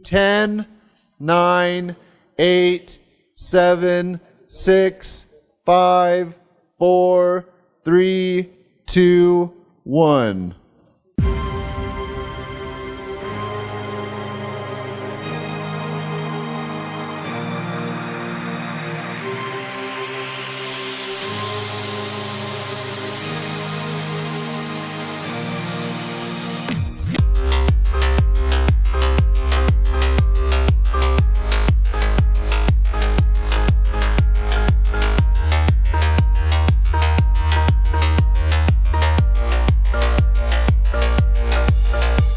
10, 9, 8, 7, 6, 5, 4, 3, 2, 1.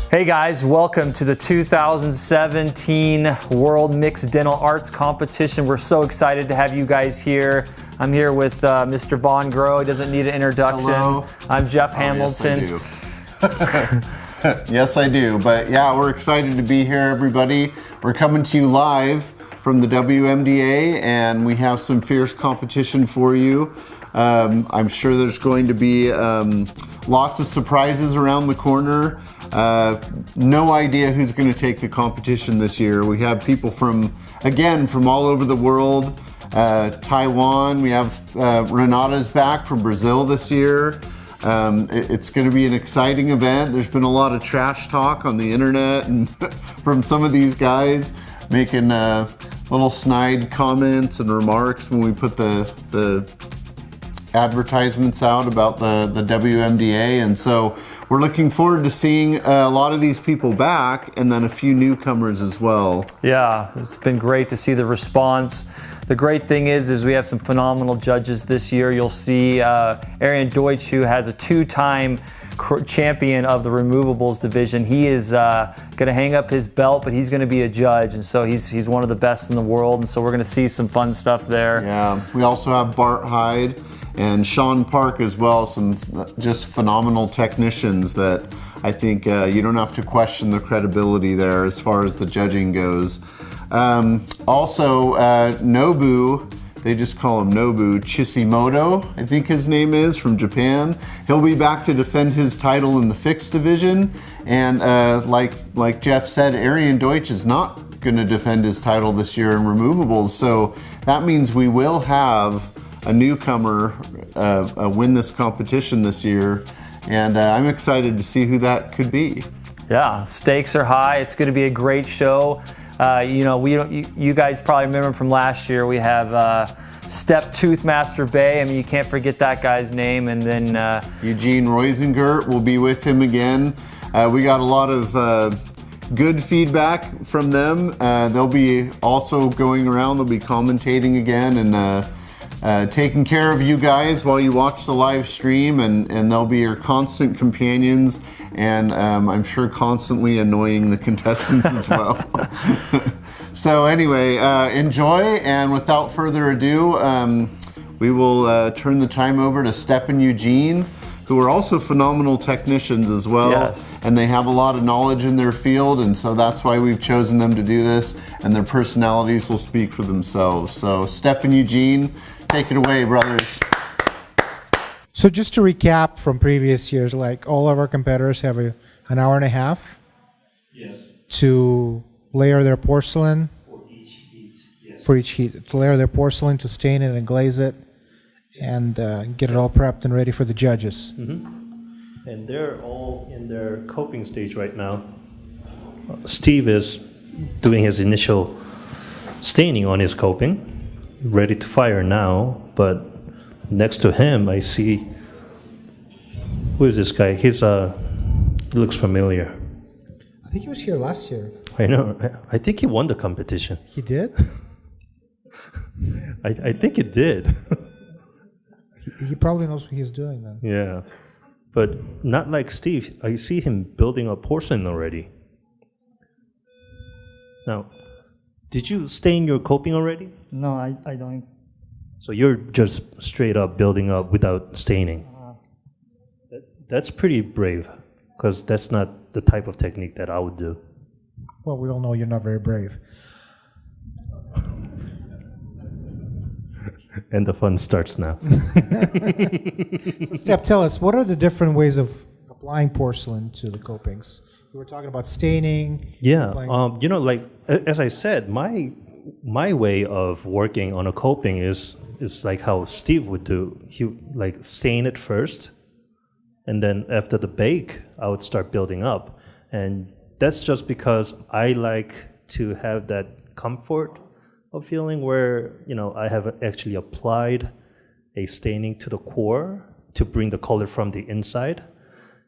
Hey guys, welcome to the 2017 World Mixed Dental Arts Competition. We're so excited to have you guys here. I'm here with Mr. Von Groh. He doesn't need an introduction. Hello. I'm Jeff Hamilton. Yes, I do. Yes, I do. But yeah, we're excited to be here, everybody. We're coming to you live from the WMDA, and we have some fierce competition for you. I'm sure there's going to be lots of surprises around the corner. No idea who's going to take the competition this year. We have people from all over the world. Taiwan, we have Renata's back from Brazil this year. It's going to be an exciting event. There's been a lot of trash talk on the internet and from some of these guys making little snide comments and remarks when we put the advertisements out about the WMDA, and so we're looking forward to seeing a lot of these people back and then a few newcomers as well. Yeah, it's been great to see the response. The great thing is we have some phenomenal judges this year. You'll see Arian Deutsch, who has a two-time champion of the removables division. He is going to hang up his belt, but he's going to be a judge, and so he's one of the best in the world, and so we're going to see some fun stuff there. Yeah, we also have Bart Hyde and Sean Park as well, some just phenomenal technicians that I think you don't have to question the credibility there as far as the judging goes. Also, Nobu, they just call him Nobu Chishimoto, I think his name is, from Japan. He'll be back to defend his title in the fixed division, and like Jeff said, Arian Deutsch is not going to defend his title this year in removables, so that means we will have a newcomer win this competition this year, and I'm excited to see who that could be. Yeah, stakes are high. It's going to be a great show. You guys probably remember from last year. We have Step Toothmaster Bay. I mean, you can't forget that guy's name. And then Eugene Roisengert will be with him again. We got a lot of good feedback from them. They'll be also going around. They'll be commentating again and taking care of you guys while you watch the live stream, and they'll be your constant companions, and I'm sure constantly annoying the contestants as well. So anyway, enjoy, and without further ado, we will turn the time over to Step and Eugene, who are also phenomenal technicians as well. Yes. And they have a lot of knowledge in their field, and so that's why we've chosen them to do this, and their personalities will speak for themselves. So Step and Eugene, take it away, brothers. So just to recap from previous years, like all of our competitors have an hour and a half to layer their porcelain for each heat. Yes. for each heat, to layer their porcelain, to stain it and glaze it, and get it all prepped and ready for the judges. Mm-hmm. And they're all in their coping stage right now. Steve is doing his initial staining on his coping, ready to fire now, but next to him I see, who is this guy? He looks familiar. I think he was here last year. I know. I think he won the competition. He did? I think he did. He probably knows what he's doing then. Yeah. But not like Steve. I see him building up porcelain already. Now, did you stain your coping already? No, I don't. So you're just straight up building up without staining. That's pretty brave, because that's not the type of technique that I would do. Well, we all know you're not very brave. And the fun starts now. So Step, tell us, what are the different ways of applying porcelain to the copings? So we're talking about staining. Yeah, like- like as I said, my way of working on a coping is like how Steve would do. He would like stain it first, and then after the bake, I would start building up. And that's just because I like to have that comfort of feeling where, I have actually applied a staining to the core to bring the color from the inside.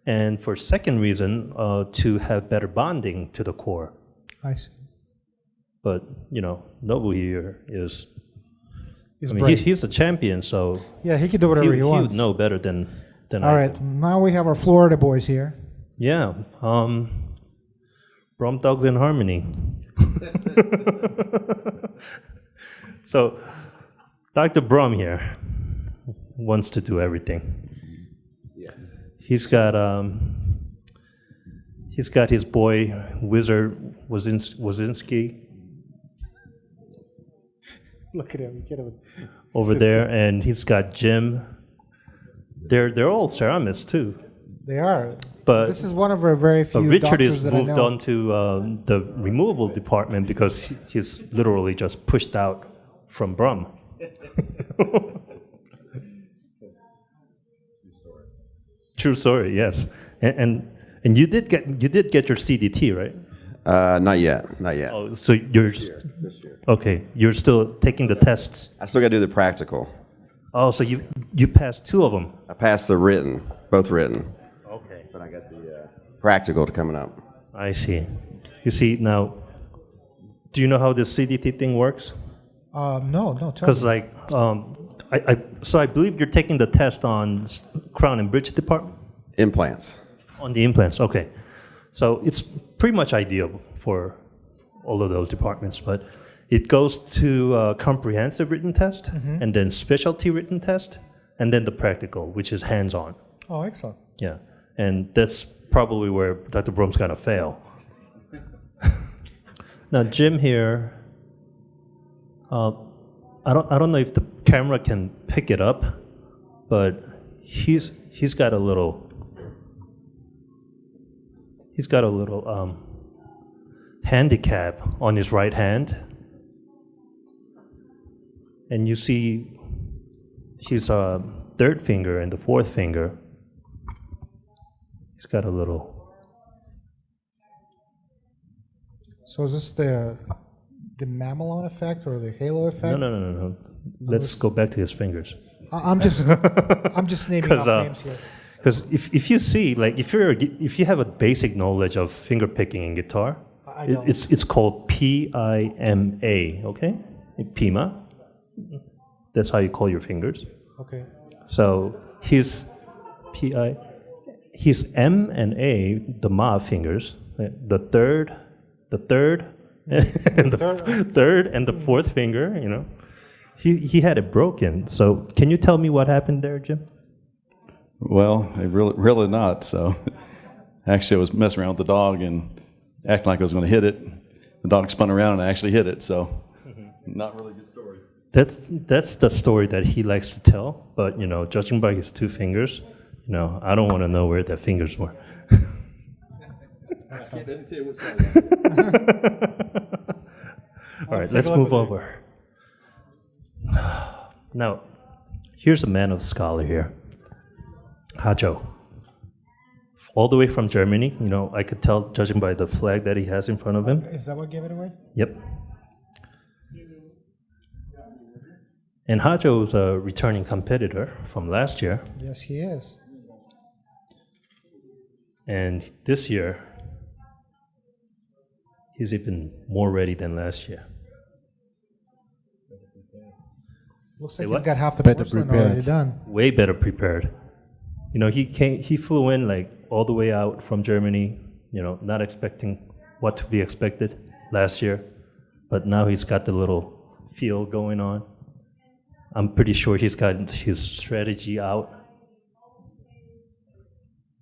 And for second reason, to have better bonding to the core. I see. But, Nobu here is, Brave. he's the champion, so Yeah, he can do whatever he he wants. would know better than All I right, do. now we have our Florida boys here. Yeah, Brom Dogs in Harmony. So, Dr. Brom here wants to do everything. Yes. He's got his boy Wizard Wazinski Look at him. Get him. over there, and he's got Jim. They're all ceramists too, They are. but This is one of our very few Richard doctors is that I moved know. on to the removable department because he's literally just pushed out from Brum. True story, yes. And you did get your CDT, right? Not yet. Oh, so you're This year. okay. You're still taking the tests. I still got to do the practical. Oh, so you passed two of them. I passed the written, both written, Okay, but I got the practical coming up. I see. You see now. Do you know how this CDT thing works? No, tell Because me. like, I believe you're taking the test on crown and bridge department Implants. on the implants. Okay, so it's pretty much ideal for all of those departments, but it goes to comprehensive written test, and then specialty written test, and then the practical, which is hands-on. Oh, excellent. Yeah, and that's probably where Dr. Brom's gonna fail. Now, Jim here, I don't know if the camera can pick it up, but he's got a little handicap on his right hand, and you see his third finger and the fourth finger. He's got a little. So is this the mamelon effect or the halo effect? No. Let's go back to his fingers. I'm just naming off names here. Because if you see, like, if you have a basic knowledge of finger picking in guitar, I don't. it's called PIMA. Okay, PIMA. That's how you call your fingers. Okay. So his M and A, the Ma fingers, the third, and the third and the fourth finger. He had it broken. So can you tell me what happened there, Jim? Well, really not. So actually, I was messing around with the dog and acting like I was going to hit it. The dog spun around and I actually hit it. So not really a good story. That's the story that he likes to tell. But judging by his two fingers, I don't want to know where their fingers were. All right, let's move over. Now, here's a man of scholar here. Hajo. All the way from Germany. I could tell judging by the flag that he has in front of him. Is that what gave it away? Yep. And Hajo is a returning competitor from last year. Yes, he is. And this year, he's even more ready than last year. Looks Say like what? he's got half the Better porcelain prepared. already done. Way better prepared. He flew in like all the way out from Germany, not expecting what to be expected last year. But now he's got the little feel going on. I'm pretty sure he's got his strategy out.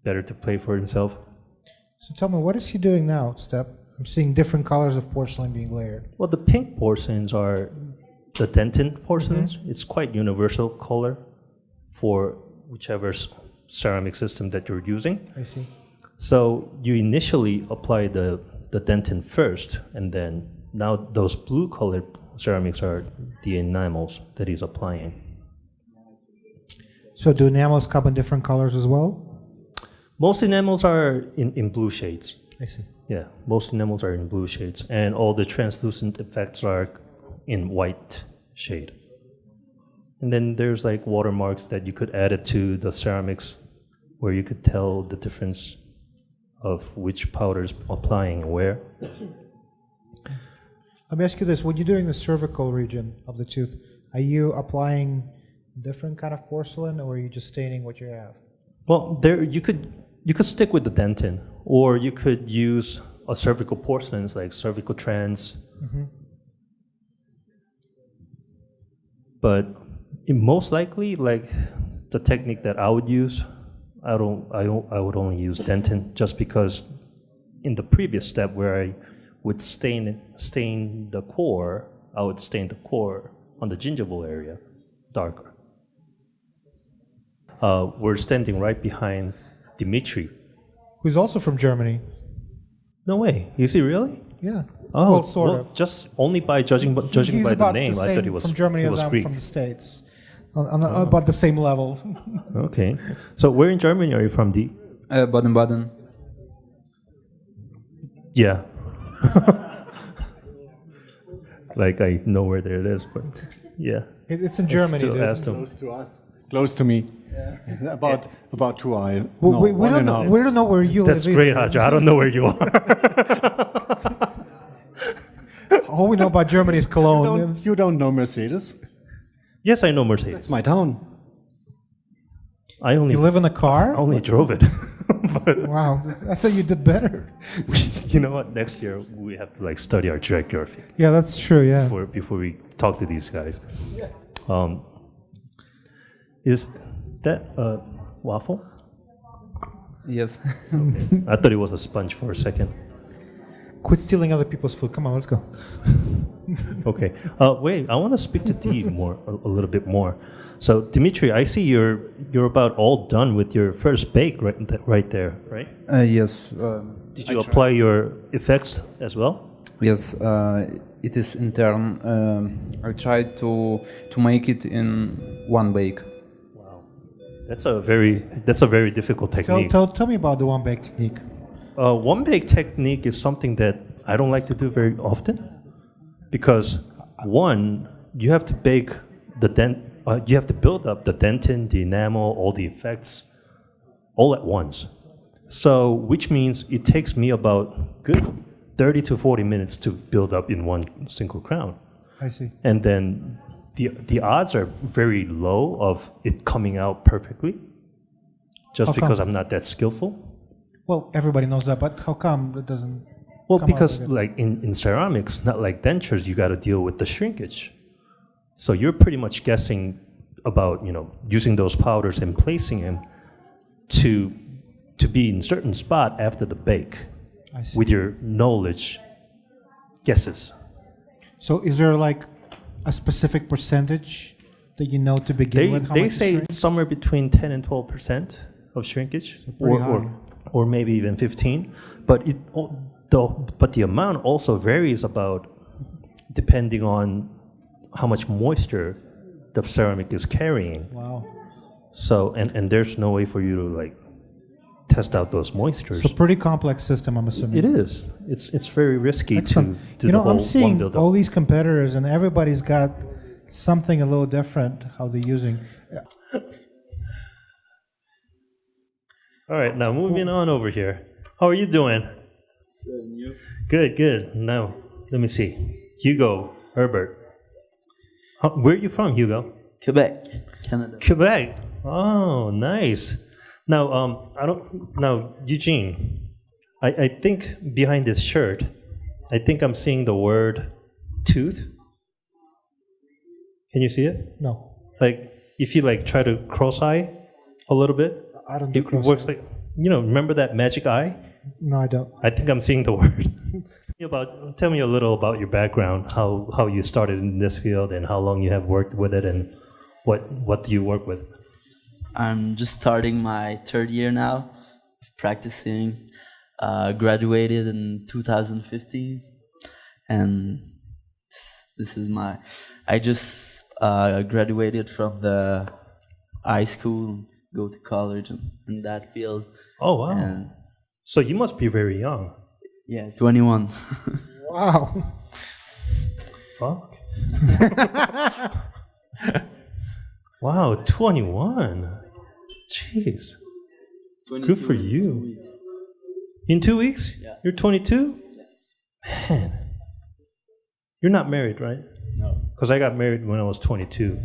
Better to play for himself. So tell me, what is he doing now, Step? I'm seeing different colors of porcelain being layered. Well, the pink porcelains are the dentin porcelains. It's quite universal color for whichever ceramic system that you're using. I see. So you initially apply the dentin first, and then now those blue colored ceramics are the enamels that he's applying. So do enamels come in different colors as well? Most enamels are in blue shades. I see. Yeah, most enamels are in blue shades, and all the translucent effects are in white shade. And then there's like watermarks that you could add it to the ceramics where you could tell the difference of which powder is applying and where. Let me ask you this. When you're doing the cervical region of the tooth, are you applying different kind of porcelain, or are you just staining what you have? Well, there you could stick with the dentin, or you could use a cervical porcelains like cervical trans. Mm-hmm. But most likely, like the technique that I would use, I would only use dentin, just because in the previous step where I would stain the core, I would stain the core on the gingival area darker. We're standing right behind Dimitri. Who's also from Germany. No way. Is he really? Yeah. Oh, well, sort of. Just only by judging by the name, I thought he was from Germany he as was I'm Greek. from the States. On about the same level. Okay. So where in Germany are you from, D? Baden-Baden. Yeah. Like I know where there it is, but yeah. It's in Germany. Still Dude. asked him. Close to us. Close to me. Yeah. About 2 hours. Well, we don't know where you That's live. great, either. Haja. I don't know where you are. All we know about Germany is Cologne. You don't know Mercedes? Yes, I know Mercedes. That's my town. I only You live in a car? only drove it. But Wow, I thought you did better. you know what? Next year we have to like study our geography Yeah, that's true. Yeah. before we talk to these guys. Is that a waffle? Yes. I thought it was a sponge for a second. Quit stealing other people's food. Come on, let's go. Okay. Wait, I want to speak to Dee a little bit more. So, Dimitri, I see you're about all done with your first bake right there, right? Yes. Did you apply your effects as well? Yes. It is intern. I tried to make it in one bake. Wow, that's a very difficult technique. Tell me about the one bake technique. One bake technique is something that I don't like to do very often, because one, you have to bake you have to build up the dentin, the enamel, all the effects, all at once. So, which means it takes me about good 30 to 40 minutes to build up in one single crown. I see. And then the odds are very low of it coming out perfectly, just How come? because I'm not that skillful. Well, everybody knows that, but how come it doesn't? Well, come out because like it? like in ceramics, not like dentures, you got to deal with the shrinkage. So you're pretty much guessing about, using those powders and placing them to be in certain spot after the bake I see. with your knowledge guesses. So, is there like a specific percentage that you know to begin with? How They much say is it's somewhere between 10 and 12% of shrinkage, pretty high. or maybe even 15. But the amount also varies about depending on how much moisture the ceramic is carrying. Wow. So and there's no way for you to like test out those moistures. So, pretty complex system, I'm assuming. It is. It's very risky Excellent. to do the whole I'm one seeing build-up. all these competitors, and everybody's got something a little different how they're using. All right, now moving on over here. How are you doing? Good, and you? Good. Now, let me see. Hugo, Herbert. Where are you from, Hugo? Quebec, Canada. Quebec. Oh, nice. Now, Eugene, I think behind this shirt, I think I'm seeing the word tooth. Can you see it? No, Like, if you like try to cross-eye a little bit, I don't do it works like, remember that magic eye? No, I don't. I think I'm seeing the word. Tell me a little about your background, how you started in this field, and how long you have worked with it, and what do you work with? I'm just starting my third year now. practicing. Graduated in 2015, and this is my. I just graduated from the high school, go to college in that field. Oh wow! And so you must be very young. yeah, 21. Wow. Fuck. Wow, 21. Jeez. Good for you. In 2 weeks? Yeah. You're 22? Yes. Man. You're not married, right? No. Because I got married when I was 22.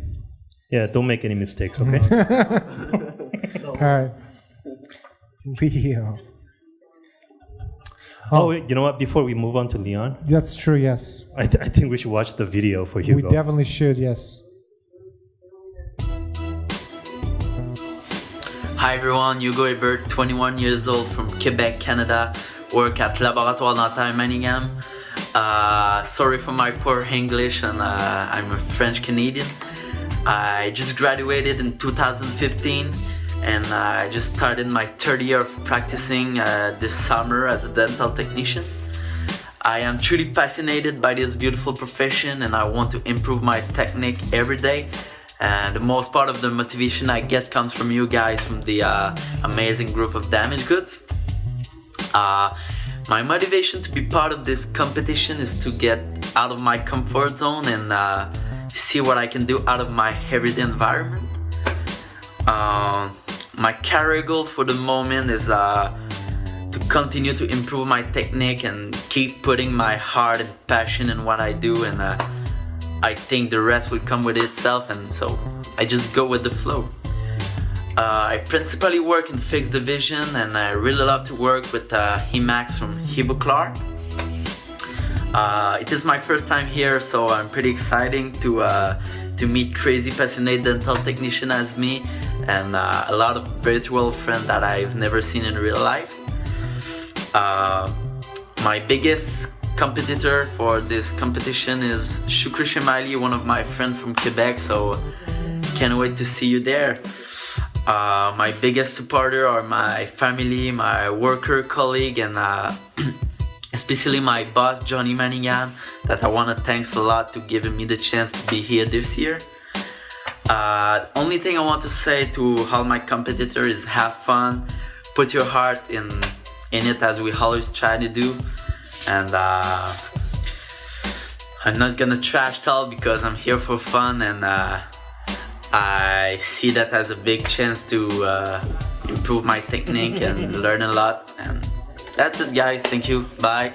Yeah, don't make any mistakes, okay? All right. Leo. Oh, you know what? Before we move on to Leon, That's true, yes. I think we should watch the video for Hugo. We definitely should, yes. Hi everyone, Hugo Hebert, 21 years old from Quebec, Canada. Work at Laboratoire Dentaire Manningham. Sorry for my poor English, and I'm a French Canadian. I just graduated in 2015, and I just started my third year of practicing this summer as a dental technician. I am truly passionate by this beautiful profession, and I want to improve my technique every day. And the most part of the motivation I get comes from you guys, from the amazing group of Damaged Goods. My motivation to be part of this competition is to get out of my comfort zone and see what I can do out of my everyday environment. My career goal for the moment is to continue to improve my technique and keep putting my heart and passion in what I do, and I think the rest will come with itself, and so I just go with the flow. I principally work in fixed division, and I really love to work with Emax from Hevoclar. It is my first time here, so I'm pretty excited to meet crazy passionate dental technician as me, and a lot of virtual friends that I've never seen in real life. My biggest competitor for this competition is Shukri Shemali, one of my friends from Quebec, so can't wait to see you there. My biggest supporter are my family, my worker colleague, and especially my boss Johnny Manningham, that I want to thanks a lot to giving me the chance to be here this year. Only thing I want to say to all my competitors is have fun, put your heart in it as we always try to do. And I'm not gonna trash talk because I'm here for fun, and I see that as a big chance to improve my technique and learn a lot. And that's it, guys. Thank you. Bye.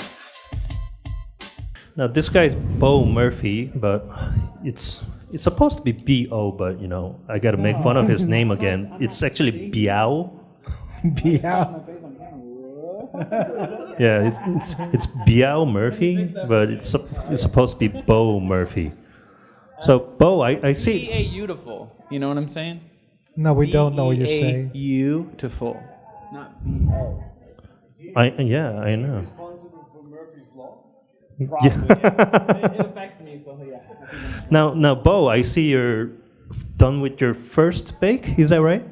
Now this guy's Bo Murphy, but it's supposed to be B-O, but you know, I gotta make fun of his name again. It's actually Biao. Biao. Yeah, it's Biao Murphy, but it's supposed to be Bo Murphy. So Bo, I see. Beautiful. You know what I'm saying? No, we don't know what you're saying. Beautiful. Not B-O. Yeah, I know. Probably, yeah. It affects me, so yeah. Now, Bo, I see you're done with your first bake. Is that right?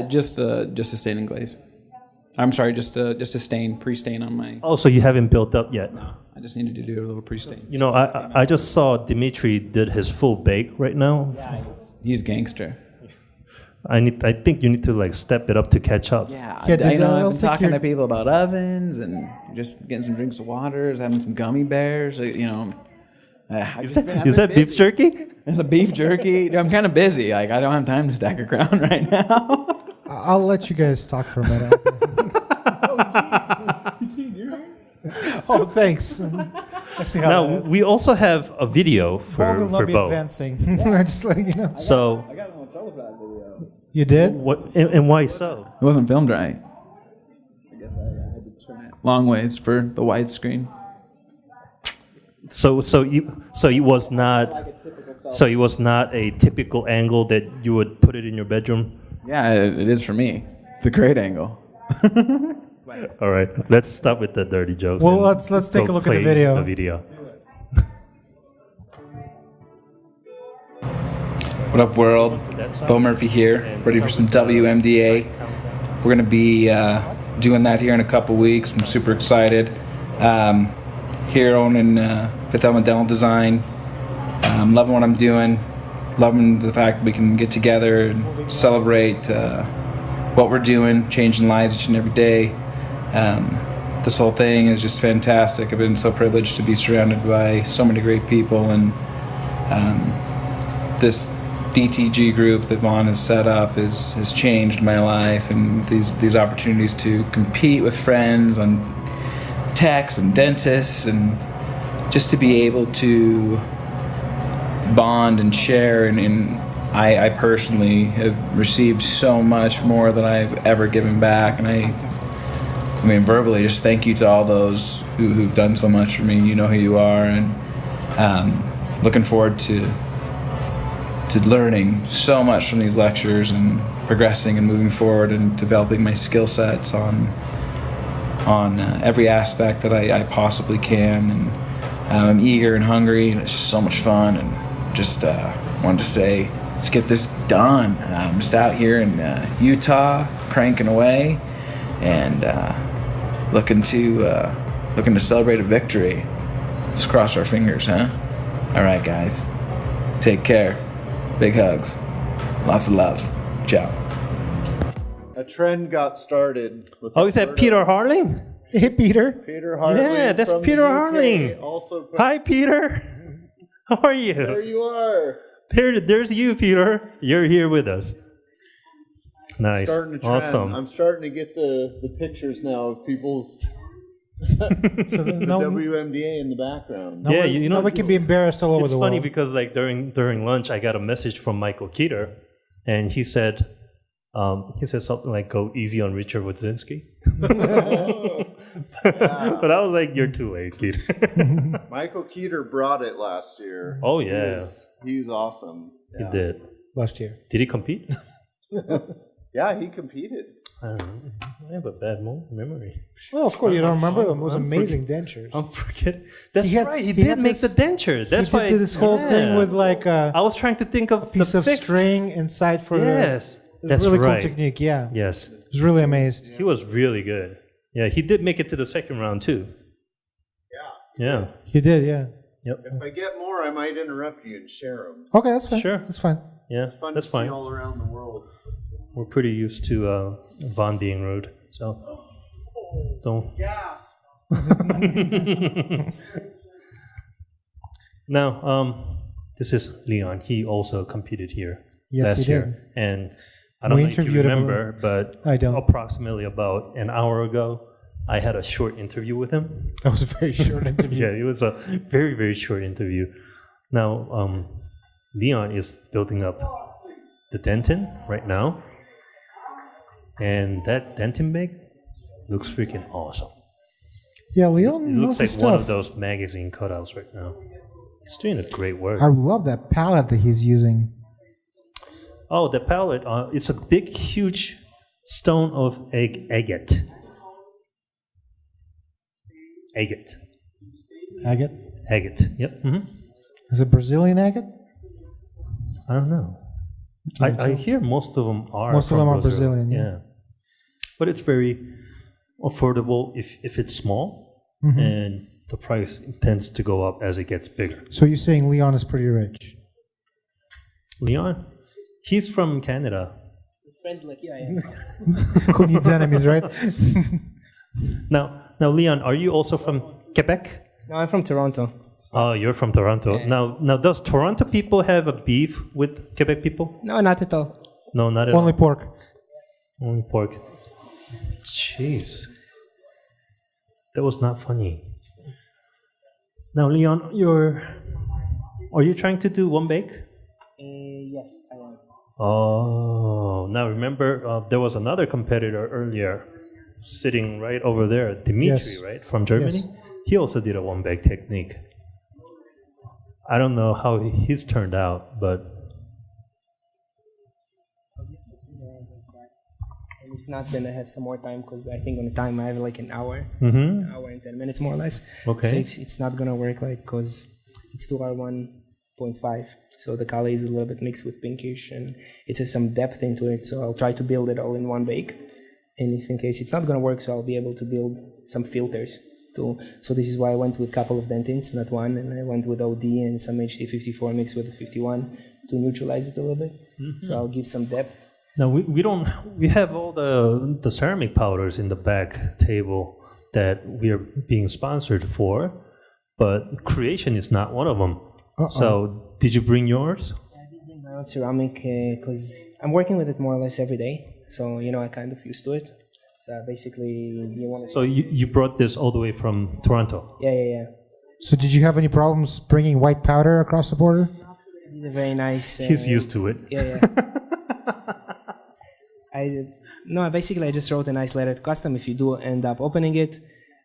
Just a stain and glaze. I'm sorry, just a stain, pre-stain on my. Oh, so you haven't built up yet? I just needed to do a little pre-stain. You know, I just saw Dimitri did his full bake right now. Yeah, he's gangster. I think you need to like step it up to catch up. Yeah, Yeah, dude, I've I don't been think talking you're- to people about ovens and just getting some drinks of waters, having some gummy bears. You know, Is that beef jerky? It's a beef jerky. I'm kind of busy. Like I don't have time to stack a crown right now. I'll let you guys talk for a minute. Oh, thanks. I see how that Now is. we also have a video Bo will not for be Bo. advancing. Just letting you know. So You did? what and why so? It wasn't filmed right. I guess I had to turn it long ways for the widescreen. So it was not a typical angle that you would put it in your bedroom. Yeah, it is for me. It's a great angle. All right, let's stop with the dirty jokes. Well, and let's take go a look at the play video. The video. What up, world? Bo Murphy here, ready for some WMDA. We're going to be doing that here in a couple weeks. I'm super excited. Here on in Fifth Element Dental Design. Loving what I'm doing. Loving the fact that we can get together and celebrate what we're doing, changing lives each and every day. This whole thing is just fantastic. I've been so privileged to be surrounded by so many great people, and this DTG group that Vaughn has set up has changed my life, and these opportunities to compete with friends on techs and dentists, and just to be able to bond and share, and I personally have received so much more than I've ever given back, and I mean, verbally, just thank you to all those who've done so much for me. You know who you are, and looking forward to learning so much from these lectures and progressing and moving forward and developing my skill sets on every aspect that I possibly can. And I'm eager and hungry, and it's just so much fun. And just wanted to say, let's get this done. I'm just out here in Utah, cranking away, and looking to celebrate a victory. Let's cross our fingers, huh? All right, guys. Take care. Big hugs. Lots of love. Ciao. A trend got started. With Oh, is that Peter Harling? Hey, Peter. Peter Harling. Yeah, that's from Peter the UK, Harling. Also, Hi, Peter. How are you? there you are. There's you, Peter. You're here with us. Nice. Starting a trend. Awesome. I'm starting to get the pictures now of people's So the no, WMDA in the background. Yeah, you know, nobody can be embarrassed all over it's the funny world. because like during lunch, I got a message from Michael Keeter, and he said something like, "Go easy on Richard Wodzinski." But I was like, "You're too late, Keeter." Michael Keeter brought it last year. Oh, yeah. He's awesome. He Yeah. did. Last year. Did he compete? Yeah, he competed. I don't know. I have a bad memory. Well, of course, you don't remember. It was amazing dentures. I'm forgetting. That's He had- right. he He did had make this- the denture. That's he why. did this whole thing with like a I was trying to think of piece the of fixed. string inside for Yes, the. It was that's really right. cool technique. Yeah, Yes, I was really amazed. he was really good. Yeah, he did make it to the second round too. Yeah. He did. Yeah. Yep. If I get more, I might interrupt you and share them. Okay, that's fine. Sure. That's fine. Yeah, It's fun that's to see fine. all around the world. We're pretty used to Von being rude, so don't. Gasp! Now, this is Leon. He also competed here Yes, last he year, did. and I don't We know if you interviewed him. remember, but I don't. approximately about an hour ago, I had a short interview with him. That was a very short interview. Yeah, it was a very, very short interview. Now, Leon is building up the dentin right now, and that dentin bag looks freaking awesome. Yeah, Leon It knows looks his like one of stuff. those magazine cutouts right now. He's doing a great work. I love that palette that he's using. Oh, the palette, it's a big, huge stone of agate. Agate. Agate. Agate, yep. Mm-hmm. Is it Brazilian agate? I don't know. I hear most of them are. Most of from them are Brazil. Brazilian, yeah. But it's very affordable if it's small, Mm-hmm. and the price tends to go up as it gets bigger. So you're saying Leon is pretty rich? Leon, he's from Canada. Friends like you, I am. Who needs enemies, right? Now, Leon, are you also from Quebec? No, I'm from Toronto. Oh, you're from Toronto. Yeah. Now, does Toronto people have a beef with Quebec people? No, not at all. No, not at Only all. pork. Only pork. Jeez. That was not funny. Now, Leon, are you trying to do one bake? Yes, I am. Oh, now remember, there was another competitor earlier sitting right over there, Dimitri, Yes. right, from Germany? Yes. He also did a one bake technique. I don't know how his turned out, but And if not, then I have some more time because I think on the time I have like an hour, Mhm. hour and 10 minutes more or less. Okay. So if it's not gonna work like because it's 2R1.5, so the color is a little bit mixed with pinkish and it has some depth into it. So I'll try to build it all in one bake, And if in case it's not going to work, so I'll be able to build some filters. So this is why I went with a couple of dentines, not one, and I went with OD and some HD54 mixed with the 51 to neutralize it a little bit. Mm-hmm. So I'll give some depth. Now we have all the ceramic powders in the back table that we are being sponsored for, but creation is not one of them. So did you bring yours? I did bring my own ceramic because I'm working with it more or less every day. So I kind of used to it. So basically, you want to. So you brought this all the way from Toronto? Yeah. So did you have any problems bringing white powder across the border? I did a very nice. He's used to it. Yeah. I just wrote a nice letter to custom. If you do end up opening it,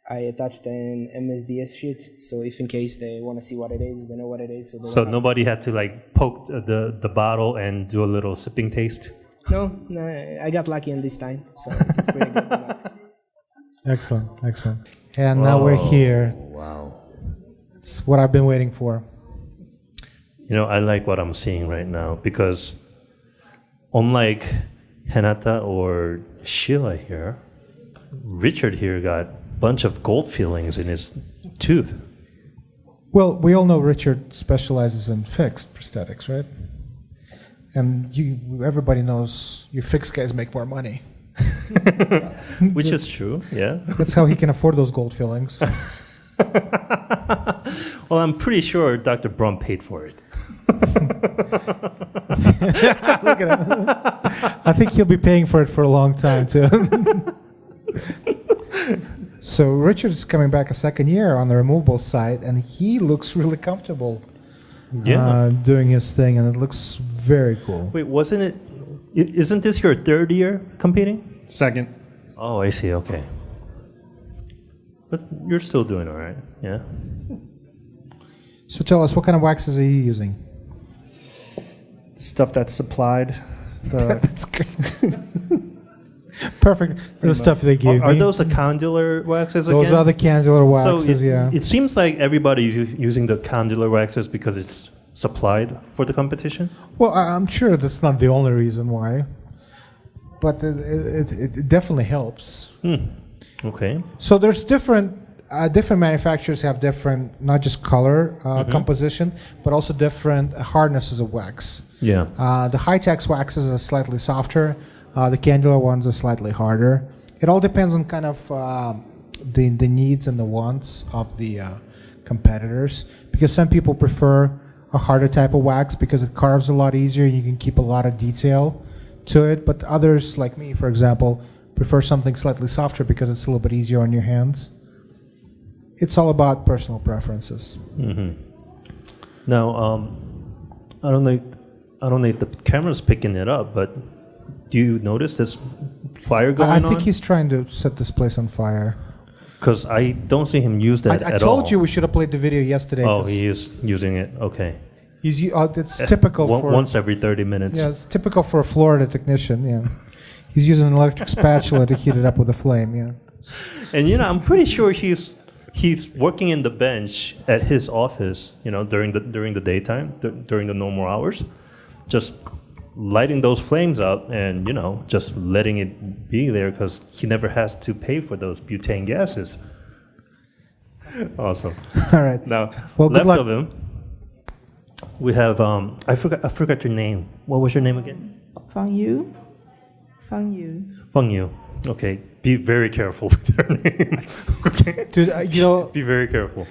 I attached an MSDS sheet. So if in case they want to see what it is, they know what it is. So nobody had to poke the bottle and do a little sipping taste? No, I got lucky in this time, so it's pretty good. Excellent. And now we're here. Wow. It's what I've been waiting for. I like what I'm seeing right now because unlike Hinata or Sheila here, Richard here got a bunch of gold fillings in his tooth. Well, we all know Richard specializes in fixed prosthetics, right? And everybody knows you fixed guys make more money. Which is true, yeah. That's how he can afford those gold fillings. Well, I'm pretty sure Dr. Brum paid for it. Look at him. I think he'll be paying for it for a long time, too. So Richard's coming back a second year on the removable side, and he looks really comfortable. Yeah, doing his thing, and it looks very cool. Wait, isn't this your third year competing? Second. Oh, I see, okay. But you're still doing all right, yeah? So tell us, what kind of waxes are you using? Stuff that's supplied. That's great. Perfect. The stuff they gave me. Are those the condylar waxes again? Those are the condylar waxes, yeah. It seems like everybody's using the condylar waxes because it's supplied for the competition? Well, I'm sure that's not the only reason why. But it definitely helps. Okay. So there's different manufacturers have different, not just color composition, but also different hardnesses of wax. Yeah. The high-tex waxes are slightly softer. The candular ones are slightly harder. It all depends on kind of the needs and the wants of the competitors, because some people prefer a harder type of wax because it carves a lot easier and you can keep a lot of detail to it, but others, like me, for example, prefer something slightly softer because it's a little bit easier on your hands. It's all about personal preferences. Mm-hmm. Now, I don't know if the camera's picking it up, but do you notice this fire going on? I think he's trying to set this place on fire. Because I don't see him use that at all. I told you we should have played the video yesterday. Oh, he is using it. Okay. It's typical for once every 30 minutes. Yeah, it's typical for a Florida technician. Yeah, he's using an electric spatula to heat it up with a flame. Yeah. And I'm pretty sure he's working in the bench at his office. During the daytime, during the normal hours, just lighting those flames up and just letting it be there because he never has to pay for those butane gases. Awesome. All right. Now, well, left of him, we have I forgot your name. What was your name again? Fang Yu. Okay. Be very careful with her name. Okay. Dude, be very careful.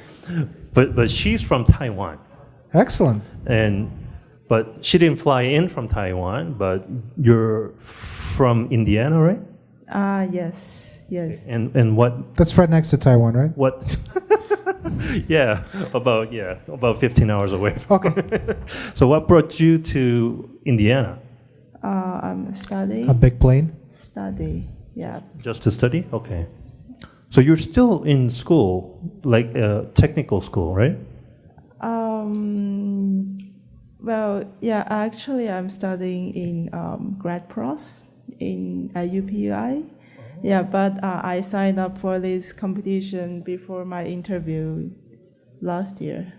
But she's from Taiwan. Excellent. But she didn't fly in from Taiwan, but you're from Indiana, right? Yes. And what? That's right next to Taiwan, right? What? about 15 hours away. Okay. So what brought you to Indiana? I'm studying. A big plane? Study, yeah. Just to study? Okay. So you're still in school, like technical school, right? Well, yeah, actually I'm studying in grad pros in UPUI. Yeah, but I signed up for this competition before my interview last year.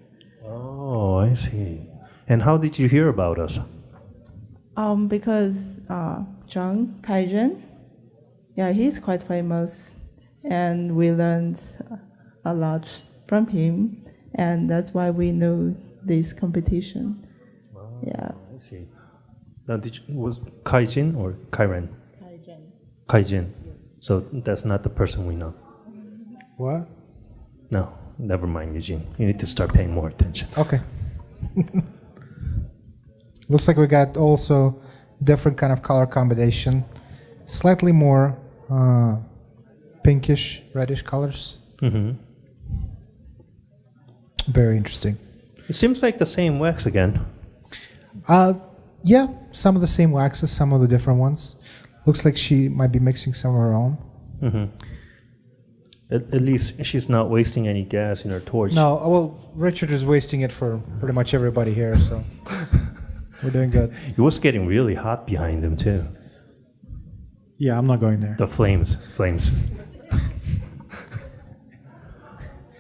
Oh, I see. And how did you hear about us? Because John Kaizen, yeah, he's quite famous, and we learned a lot from him, and that's why we know this competition. Yeah. I see. Now, was Kaijin or Kairen? Kaijin. So that's not the person we know. What? No, never mind, Eugene. You need to start paying more attention. Okay. Looks like we got also different kind of color combination, slightly more pinkish, reddish colors. Mm-hmm. Very interesting. It seems like the same wax again. Yeah, some of the same waxes, some of the different ones. Looks like she might be mixing some of her own. Mm-hmm. At least she's not wasting any gas in her torch. No, well, Richard is wasting it for pretty much everybody here, so we're doing good. It was getting really hot behind him too. Yeah, I'm not going there. The flames.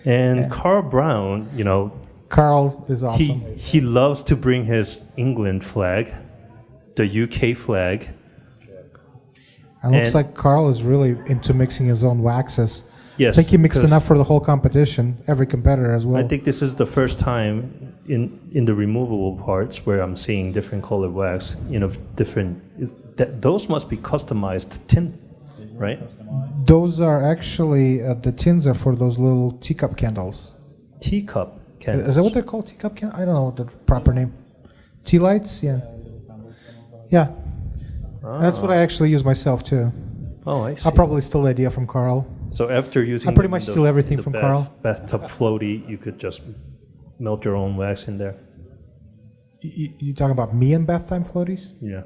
And yeah. Carl Brown, you know, Carl is awesome. He loves to bring his England flag, the UK flag. And looks like Carl is really into mixing his own waxes. Yes, I think he mixed enough for the whole competition, every competitor as well. I think this is the first time in the removable parts where I'm seeing different colored wax, you know, those must be customized tin, right? Those are actually, the tins are for those little teacup candles. Teacup candles? Is that what they're called, teacup candles? I don't know the proper name. Tea lights? Yeah. Yeah. Ah. That's what I actually use myself too. Oh, I see. I'll probably steal the idea from Carl. So after using I pretty much steal everything from Carl. Bathtub floaty, you could just melt your own wax in there. You talking about me and bathtime floaties? Yeah.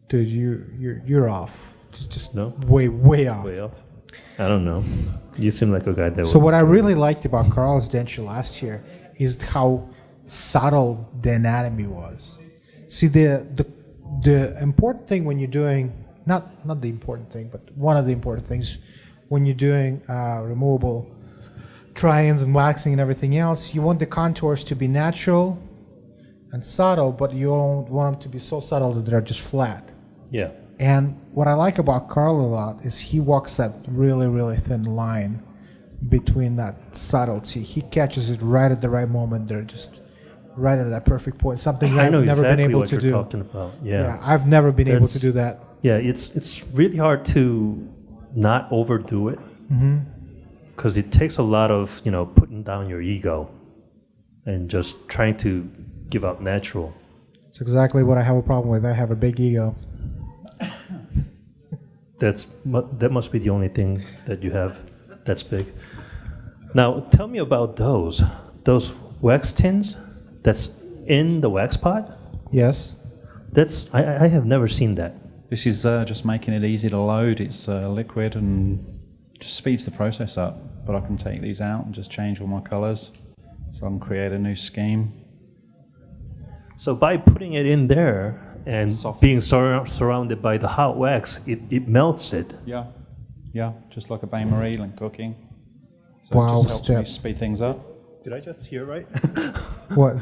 Dude, you're off. Just no? way off. Way off. I don't know. You seem like a guy that. So what I really liked about Carl's denture last year is how subtle the anatomy was. See, the important thing when you're doing not the important thing, but one of the important things when you're doing removable try-ins and waxing and everything else, you want the contours to be natural and subtle, but you don't want them to be so subtle that they're just flat. Yeah. And what I like about Carl a lot is he walks that really, really thin line between that subtlety. He catches it right at the right moment. They're just right at that perfect point. Something I've never been able to do. Talking about. Yeah. I've never been able to do that. Yeah, it's really hard to not overdo it because it takes a lot of putting down your ego and just trying to give out natural. It's exactly what I have a problem with. I have a big ego. That must be the only thing that you have that's big. Now, tell me about those wax tins that's in the wax pot. Yes. I have never seen that. This is just making it easy to load. It's liquid and just speeds the process up. But I can take these out and just change all my colors, so I can create a new scheme. So by putting it in there and being surrounded by the hot wax, it melts it. Yeah, just like a bain-marie and cooking. So wow, it just helps me speed things up. Did I just hear right? What?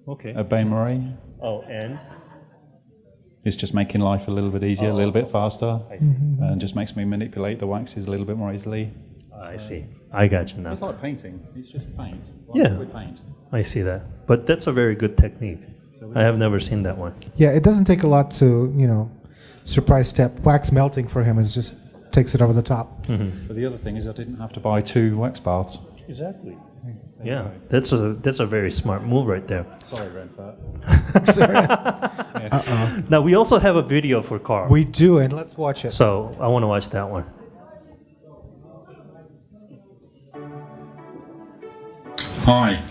Okay. A bain-marie. Oh, and? It's just making life a little bit easier, a little bit faster, and just makes me manipulate the waxes a little bit more easily. I see. I got you now. It's like painting. It's just paint. With paint. I see that. But that's a very good technique. I have never seen that one. Yeah, it doesn't take a lot to, surprise step. Wax melting for him is just takes it over the top. Mm-hmm. But the other thing is I didn't have to buy 2 wax baths. Exactly. Yeah, that's a very smart move right there. Sorry, Red Fat. Sorry. Now, we also have a video for Carl. We do, and let's watch it. So, I want to watch that one. Hi,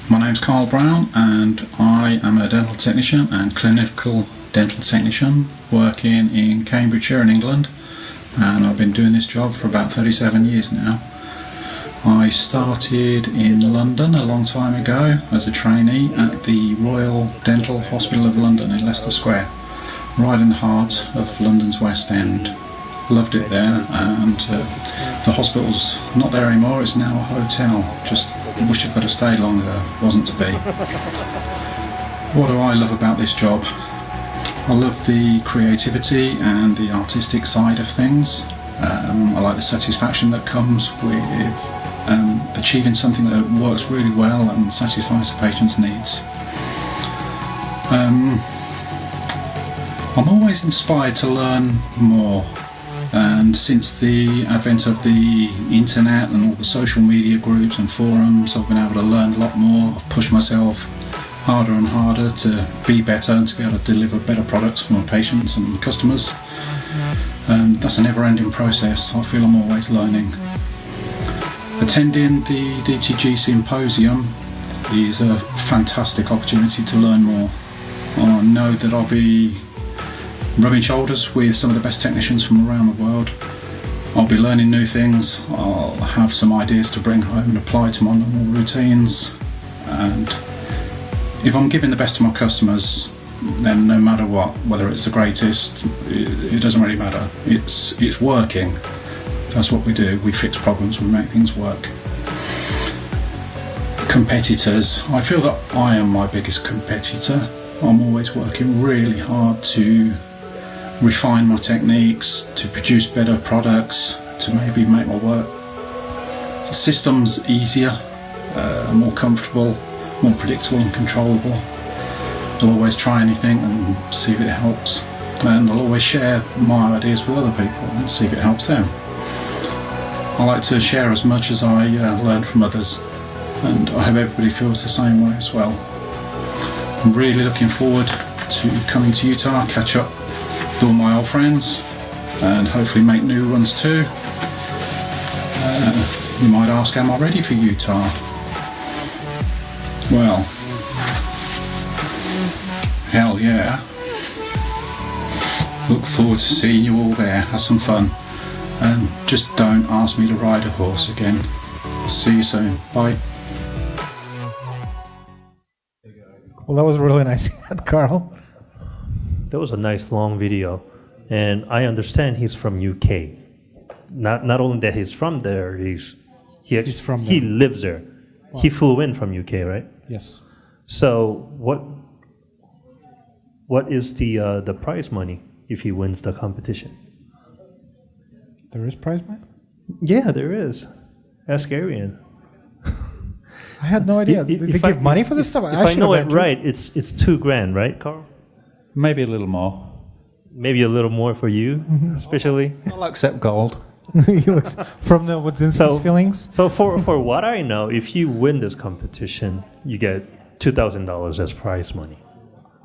my name's Carl Brown, and I am a dental technician and clinical dental technician working in Cambridgeshire in England, and I've been doing this job for about 37 years now. I started in London a long time ago as a trainee at the Royal Dental Hospital of London in Leicester Square, right in the heart of London's West End. Loved it there, and the hospital's not there anymore, it's now a hotel. Just wish I could have stayed longer, wasn't to be. What do I love about this job? I love the creativity and the artistic side of things. I like the satisfaction that comes with achieving something that works really well and satisfies the patient's needs. I'm always inspired to learn more, and since the advent of the internet and all the social media groups and forums, I've been able to learn a lot more. I've pushed myself harder and harder to be better and to be able to deliver better products for my patients and customers. That's a never-ending process. I feel I'm always learning. Attending the DTG Symposium is a fantastic opportunity to learn more. I know that I'll be rubbing shoulders with some of the best technicians from around the world. I'll be learning new things. I'll have some ideas to bring home and apply to my normal routines. And if I'm giving the best to my customers, then no matter what, whether it's the greatest, it doesn't really matter. It's working. That's what we do. We fix problems, we make things work. Competitors. I feel that I am my biggest competitor. I'm always working really hard to refine my techniques, to produce better products, to maybe make my work systems easier, more comfortable, more predictable and controllable. I'll always try anything and see if it helps, and I'll always share my ideas with other people and see if it helps them. I like to share as much as I learn from others, and I hope everybody feels the same way as well. I'm really looking forward to coming to Utah, catch up with all my old friends, and hopefully make new ones too. You might ask, am I ready for Utah? Well, hell yeah. Look forward to seeing you all there. Have some fun. And just don't ask me to ride a horse again. See you soon. Bye. Well, that was really nice, Carl. That was a nice long video. And I understand he's from UK. Not only that he's from there, he lives there. Wow. He flew in from UK, right? Yes. So what is the prize money if he wins the competition? There is prize money? Yeah, there is. Ask Arian. I had no idea. Did they give money for this stuff? If I know it right, it's $2,000, right, Carl? Maybe a little more. Maybe a little more for you, especially. I'll accept gold. From the Wadzinski's feelings? So for what I know, if you win this competition, you get $2,000 as prize money.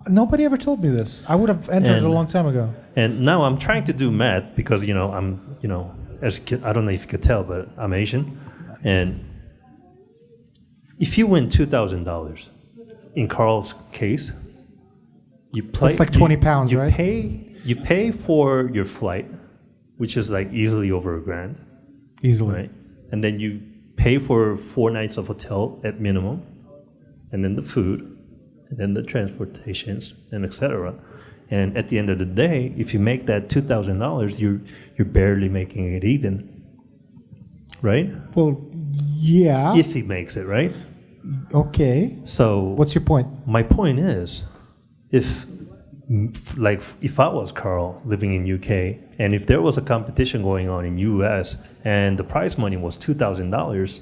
Nobody ever told me this. I would have entered it a long time ago. And now I'm trying to do math because I'm as a kid, I don't know if you could tell, but I'm Asian, and if you win $2,000, in Carl's case, you play. That's like 20 pounds, right? You pay for your flight, which is like easily over $1,000. Easily. Right? And then you pay for 4 nights of hotel at minimum, and then the food, and then the transportations, and etc. And at the end of the day, if you make that $2,000, you're barely making it even, right? Well, yeah. If he makes it, right? Okay. So what's your point? My point is, if I was Carl living in UK, and if there was a competition going on in US, and the prize money was $2,000,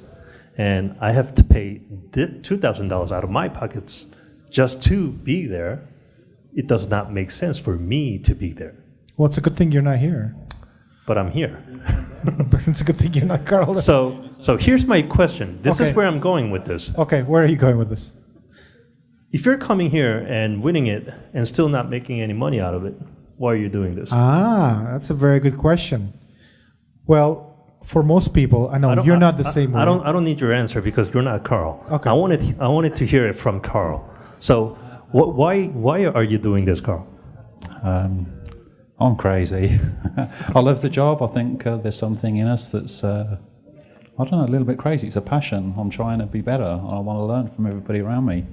and I have to pay $2,000 out of my pockets just to be there, it does not make sense for me to be there. Well, it's a good thing you're not here. But I'm here. But it's a good thing you're not Carl. So here's my question. This is where I'm going with this. Okay, where are you going with this? If you're coming here and winning it and still not making any money out of it, why are you doing this? That's a very good question. Well, for most people, I know you're not the same way. I don't need your answer because you're not Carl. Okay. I wanted to hear it from Carl. So why are you doing this, Carl? I'm crazy. I love the job. I think there's something in us that's, I don't know, a little bit crazy. It's a passion. I'm trying to be better. I want to learn from everybody around me.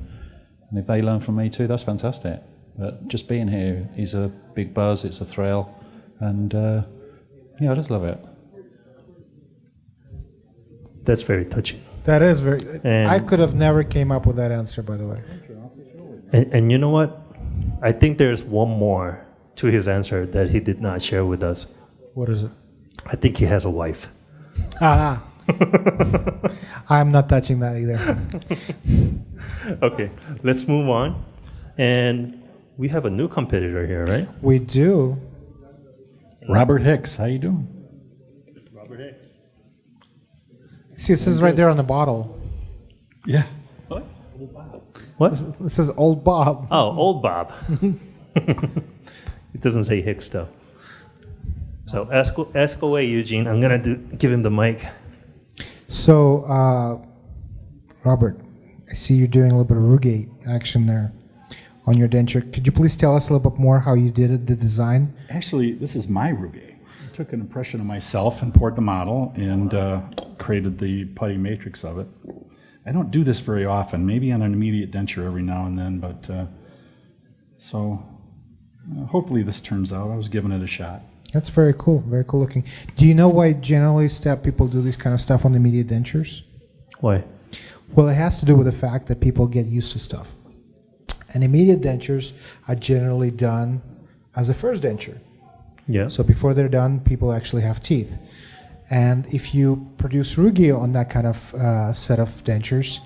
And if they learn from me too, that's fantastic. But just being here is a big buzz. It's a thrill. And yeah, I just love it. That's very touching. That is very... I could have never came up with that answer, by the way. And you know what? I think there's one more to his answer that he did not share with us. What is it? I think he has a wife. I'm not touching that either. Okay, let's move on. And we have a new competitor here, right? We do. Robert Hicks, how you doing? Robert Hicks. See, it says right there on the bottle. Yeah. What? It says Old Bob. Oh, Old Bob. It doesn't say Hicks, though. So ask away, Eugene. I'm going to give him the mic. So, Robert, I see you're doing a little bit of Rugate action there on your denture. Could you please tell us a little bit more how you did it, the design? Actually, this is my Rugate. I took an impression of myself and poured the model and created the putty matrix of it. I don't do this very often, maybe on an immediate denture every now and then, but hopefully this turns out. I was giving it a shot. That's very cool looking. Do you know why generally people do this kind of stuff on the immediate dentures? Why? Well, it has to do with the fact that people get used to stuff. And immediate dentures are generally done as a first denture. Yeah. So before they're done, people actually have teeth. And if you produce Rugate on that kind of set of dentures,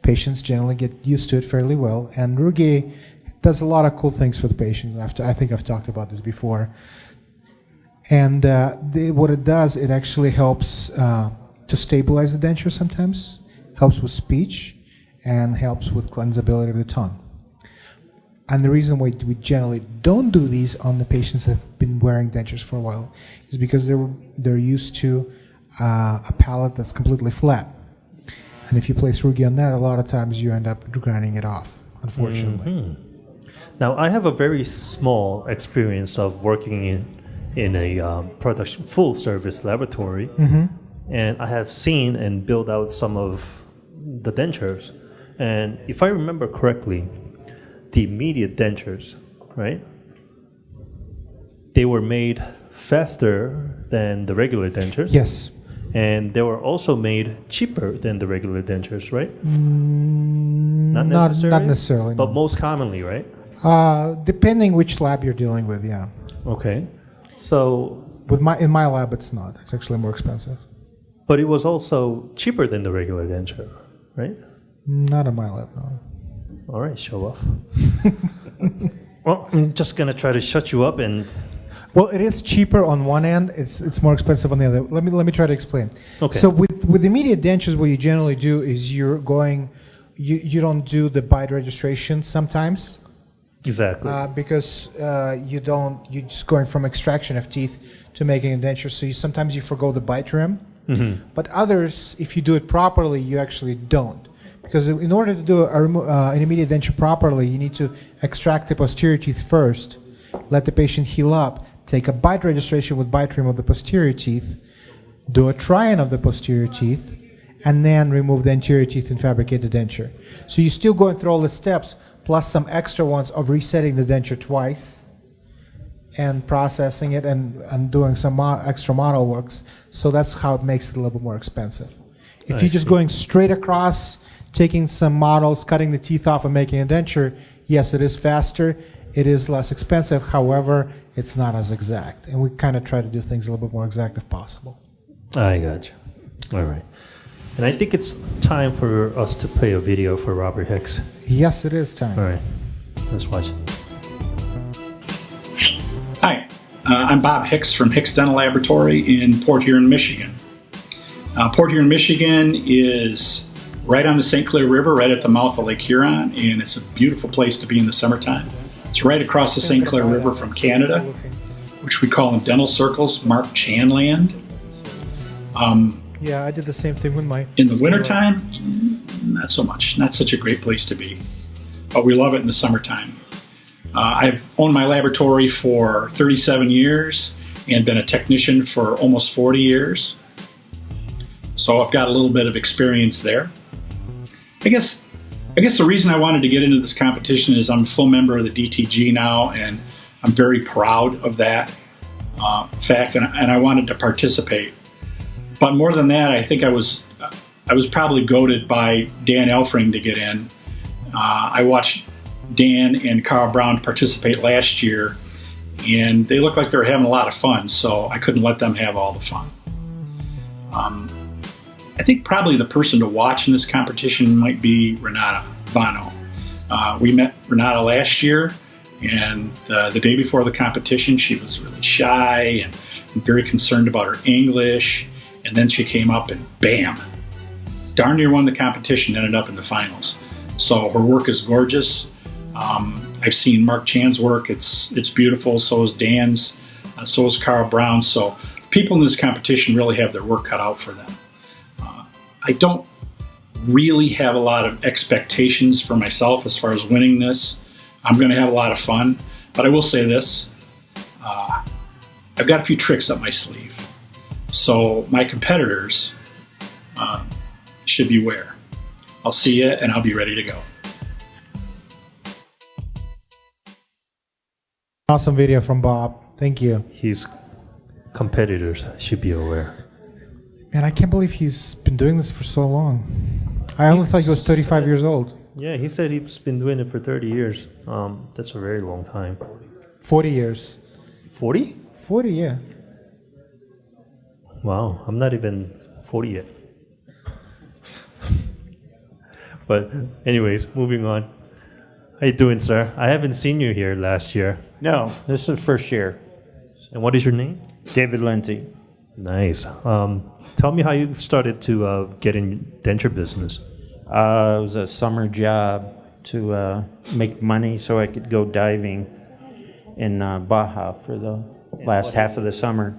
patients generally get used to it fairly well. And Rugate does a lot of cool things for the patients. I think I've talked about this before. And what it does, it actually helps to stabilize the denture sometimes, helps with speech, and helps with cleansability of the tongue. And the reason why we generally don't do these on the patients that have been wearing dentures for a while is because they're used to a palate that's completely flat. And if you place Rugate on that, a lot of times you end up grinding it off, unfortunately. Mm-hmm. Now, I have a very small experience of working in a production full-service laboratory, and I have seen and built out some of the dentures. And if I remember correctly, the immediate dentures, right? They were made faster than the regular dentures. Yes. And they were also made cheaper than the regular dentures, right? Not necessarily. But no. most commonly, right? Depending which lab you're dealing with, yeah. Okay. So in my lab, it's not. It's actually more expensive. But it was also cheaper than the regular denture, right? Not in my lab, no. All right, show off. Well, I'm just going to try to shut you up and... Well, it is cheaper on one end. It's more expensive on the other. Let me try to explain. Okay. So with immediate dentures, what you generally do is you don't do the bite registration sometimes. Exactly. Because you're just going from extraction of teeth to making a denture. So sometimes you forgo the bite trim. Mm-hmm. But others, if you do it properly, you actually don't. Because in order to do an immediate denture properly, you need to extract the posterior teeth first, let the patient heal up, take a bite registration with bite trim of the posterior teeth, do a try-in of the posterior teeth, and then remove the anterior teeth and fabricate the denture. So you're still going through all the steps, plus some extra ones of resetting the denture twice and processing it and doing some extra model works. So that's how it makes it a little bit more expensive. If you're just going straight across, taking some models, cutting the teeth off and making a denture, yes, it is faster, it is less expensive, however, it's not as exact. And we kind of try to do things a little bit more exact if possible. I got you. All right. And I think it's time for us to play a video for Robert Hicks. Yes, it is time. All right. Let's watch it. Hi, I'm Bob Hicks from Hicks Dental Laboratory in Port Huron, Michigan. Port Huron, Michigan is right on the St. Clair River, right at the mouth of Lake Huron, and it's a beautiful place to be in the summertime. It's right across the St. Clair River from Canada, which we call in dental circles Mark Chan land. Yeah, I did the same thing with my... In the wintertime, not so much. Not such a great place to be. But we love it in the summertime. I've owned my laboratory for 37 years and been a technician for almost 40 years. So I've got a little bit of experience there. I guess the reason I wanted to get into this competition is I'm a full member of the DTG now, and I'm very proud of that fact, and I wanted to participate. But more than that, I think I was probably goaded by Dan Elfring to get in. I watched Dan and Carl Brown to participate last year, and they looked like they were having a lot of fun, so I couldn't let them have all the fun. I think probably the person to watch in this competition might be Renata Bono. We met Renata last year, and the day before the competition, she was really shy and very concerned about her English, and then she came up and bam, darn near won the competition, ended up in the finals. So her work is gorgeous. I've seen Mark Chan's work. It's beautiful. So is Dan's. So is Carl Brown. So people in this competition really have their work cut out for them. I don't really have a lot of expectations for myself as far as winning this. I'm going to have a lot of fun. But I will say this. I've got a few tricks up my sleeve. So my competitors should beware. I'll see you, and I'll be ready to go. Awesome video from Bob. Thank you. His competitors should be aware. Man, I can't believe he's been doing this for so long. I only thought he was 35 years old. Yeah, he said he's been doing it for 30 years. That's a very long time. 40 years. 40? 40, yeah. Wow, I'm not even 40 yet. But anyways, moving on. How you doing, sir? I haven't seen you here last year. No, this is the first year. And what is your name? David Lindsay. Nice. Tell me how you started to get in denture business. It was a summer job to make money so I could go diving in Baja for the last half of the summer.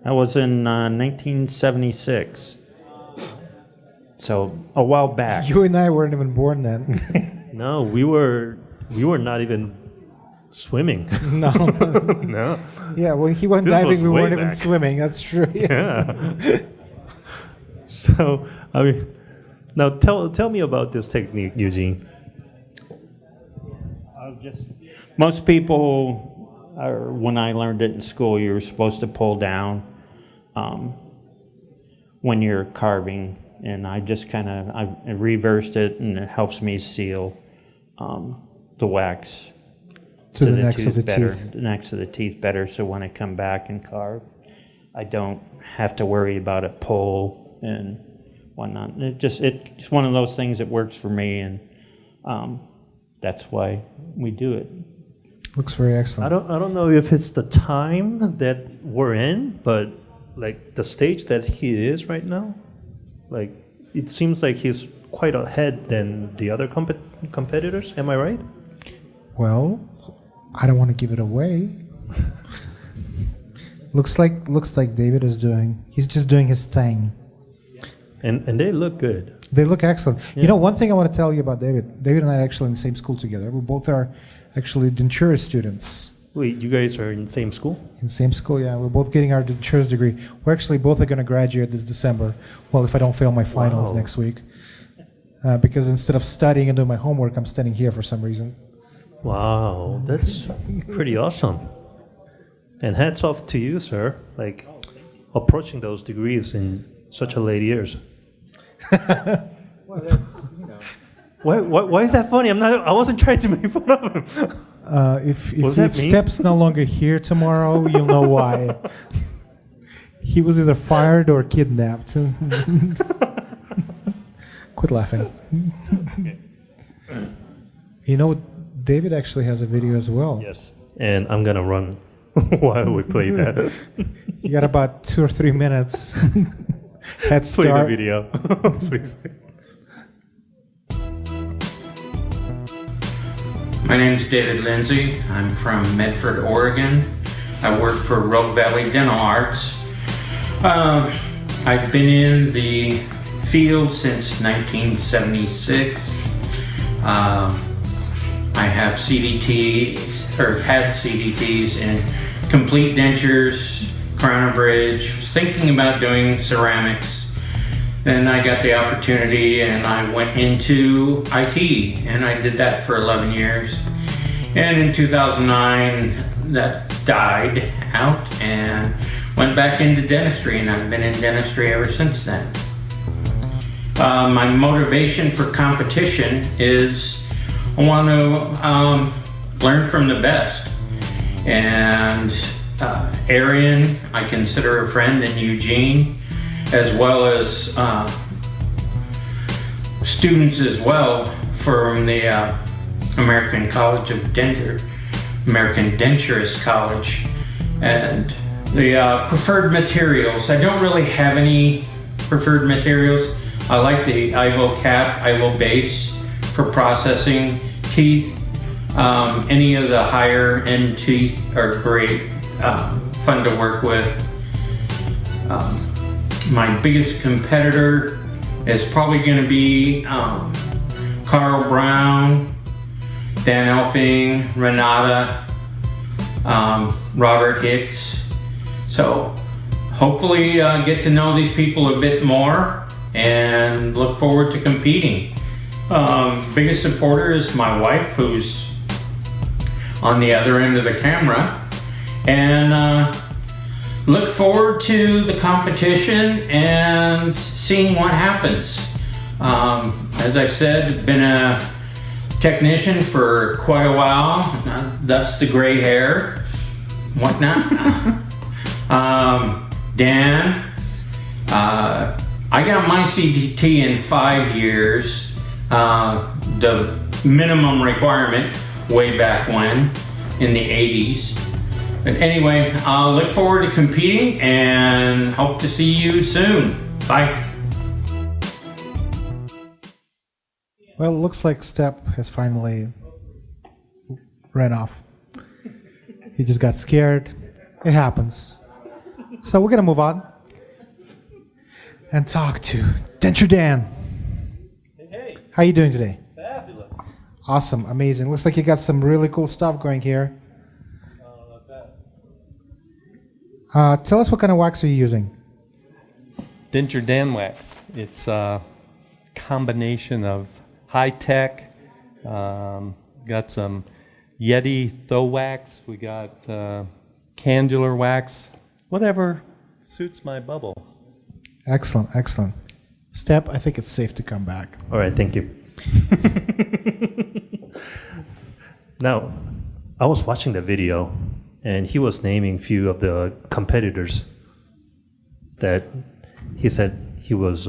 I was in 1976. So a while back. You and I weren't even born then. No, we were not even swimming. No. No. Yeah, when he went This diving, was we way weren't even back. swimming. That's true. Yeah. So, I mean, now tell me about this technique, Eugene. Most people, when I learned it in school, you were supposed to pull down when you're carving, and I just I reversed it, and it helps me seal the wax To the necks of the better, teeth. the necks of the teeth better, so when I come back and carve, I don't have to worry about it pull and whatnot. It's one of those things that works for me, and that's why we do it. Looks very excellent. I don't know if it's the time that we're in, but like the stage that he is right now, like it seems like he's quite ahead than the other competitors. Am I right? Well, I don't want to give it away. looks like David is he's just doing his thing. And they look good. They look excellent. Yeah. You know, one thing I want to tell you about David. David and I are actually in the same school together. We both are actually Denture students. Wait, you guys are in the same school? In the same school, yeah. We're both getting our Denture's degree. We're actually both are going to graduate this December. Well, if I don't fail my finals Wow. next week. Because instead of studying and doing my homework, I'm studying here for some reason. Wow, that's pretty awesome. And hats off to you, sir. Like approaching those degrees in such a late years. Well, Why is that funny? I wasn't trying to make fun of him. If Step's no longer here tomorrow, you'll know why. He was either fired or kidnapped. Quit laughing. You know, David actually has a video as well. Yes, and I'm gonna run while we play that. You got about 2 or 3 minutes. Head Play the start. video, please. My name's David Lindsay. I'm from Medford, Oregon. I work for Rogue Valley Dental Arts. I've been in the field since 1976. I have CDTs, or had CDTs in complete dentures, crown and bridge. Was thinking about doing ceramics. Then I got the opportunity and I went into IT, and I did that for 11 years. And in 2009, that died out and went back into dentistry, and I've been in dentistry ever since then. My motivation for competition is I want to learn from the best. And Arian, I consider a friend, and Eugene, as well as students as well from the American College of Denture, American Denturist College. And the preferred materials, I don't really have any preferred materials. I like the IVO cap, IVO base for processing teeth. Any of the higher end teeth are great, fun to work with. My biggest competitor is probably going to be Carl Brown, Dan Elfing, Renata, Robert Hicks. So hopefully get to know these people a bit more and look forward to competing. Biggest supporter is my wife, who's on the other end of the camera, and look forward to the competition and seeing what happens. As I said, been a technician for quite a while, thus the gray hair, whatnot. Dan, I got my CDT in 5 years, the minimum requirement way back when, in the 80s. But anyway, I'll look forward to competing and hope to see you soon. Bye. Well, it looks like Step has finally ran off. He just got scared. It happens. So we're going to move on and talk to Denture Dan. Hey. How are you doing today? Fabulous. Awesome, amazing. Looks like you got some really cool stuff going here. Tell us what kind of wax are you using? Denture Dan wax. It's a combination of high tech. Got some Yeti Tho wax. We got candular wax. Whatever suits my bubble. Excellent, excellent. Step, I think it's safe to come back. All right, thank you. Now, I was watching the video, and he was naming a few of the competitors that he said he was.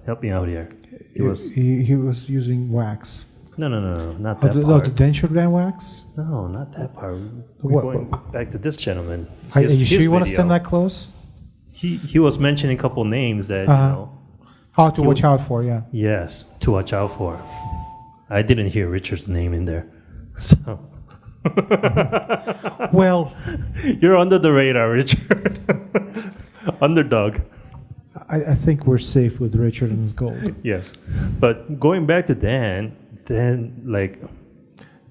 Help me out here. He was using wax. No, not that the part. Denture Dan wax? No, not that part. We're going back to this gentleman. Are you sure you want to video. stand that close? He was mentioning a couple names that, How to watch out for, yeah. Yes, to watch out for. I didn't hear Richard's name in there. So. Well. You're under the radar, Richard. Underdog. I think we're safe with Richard and his gold. Yes. But going back to Dan, like,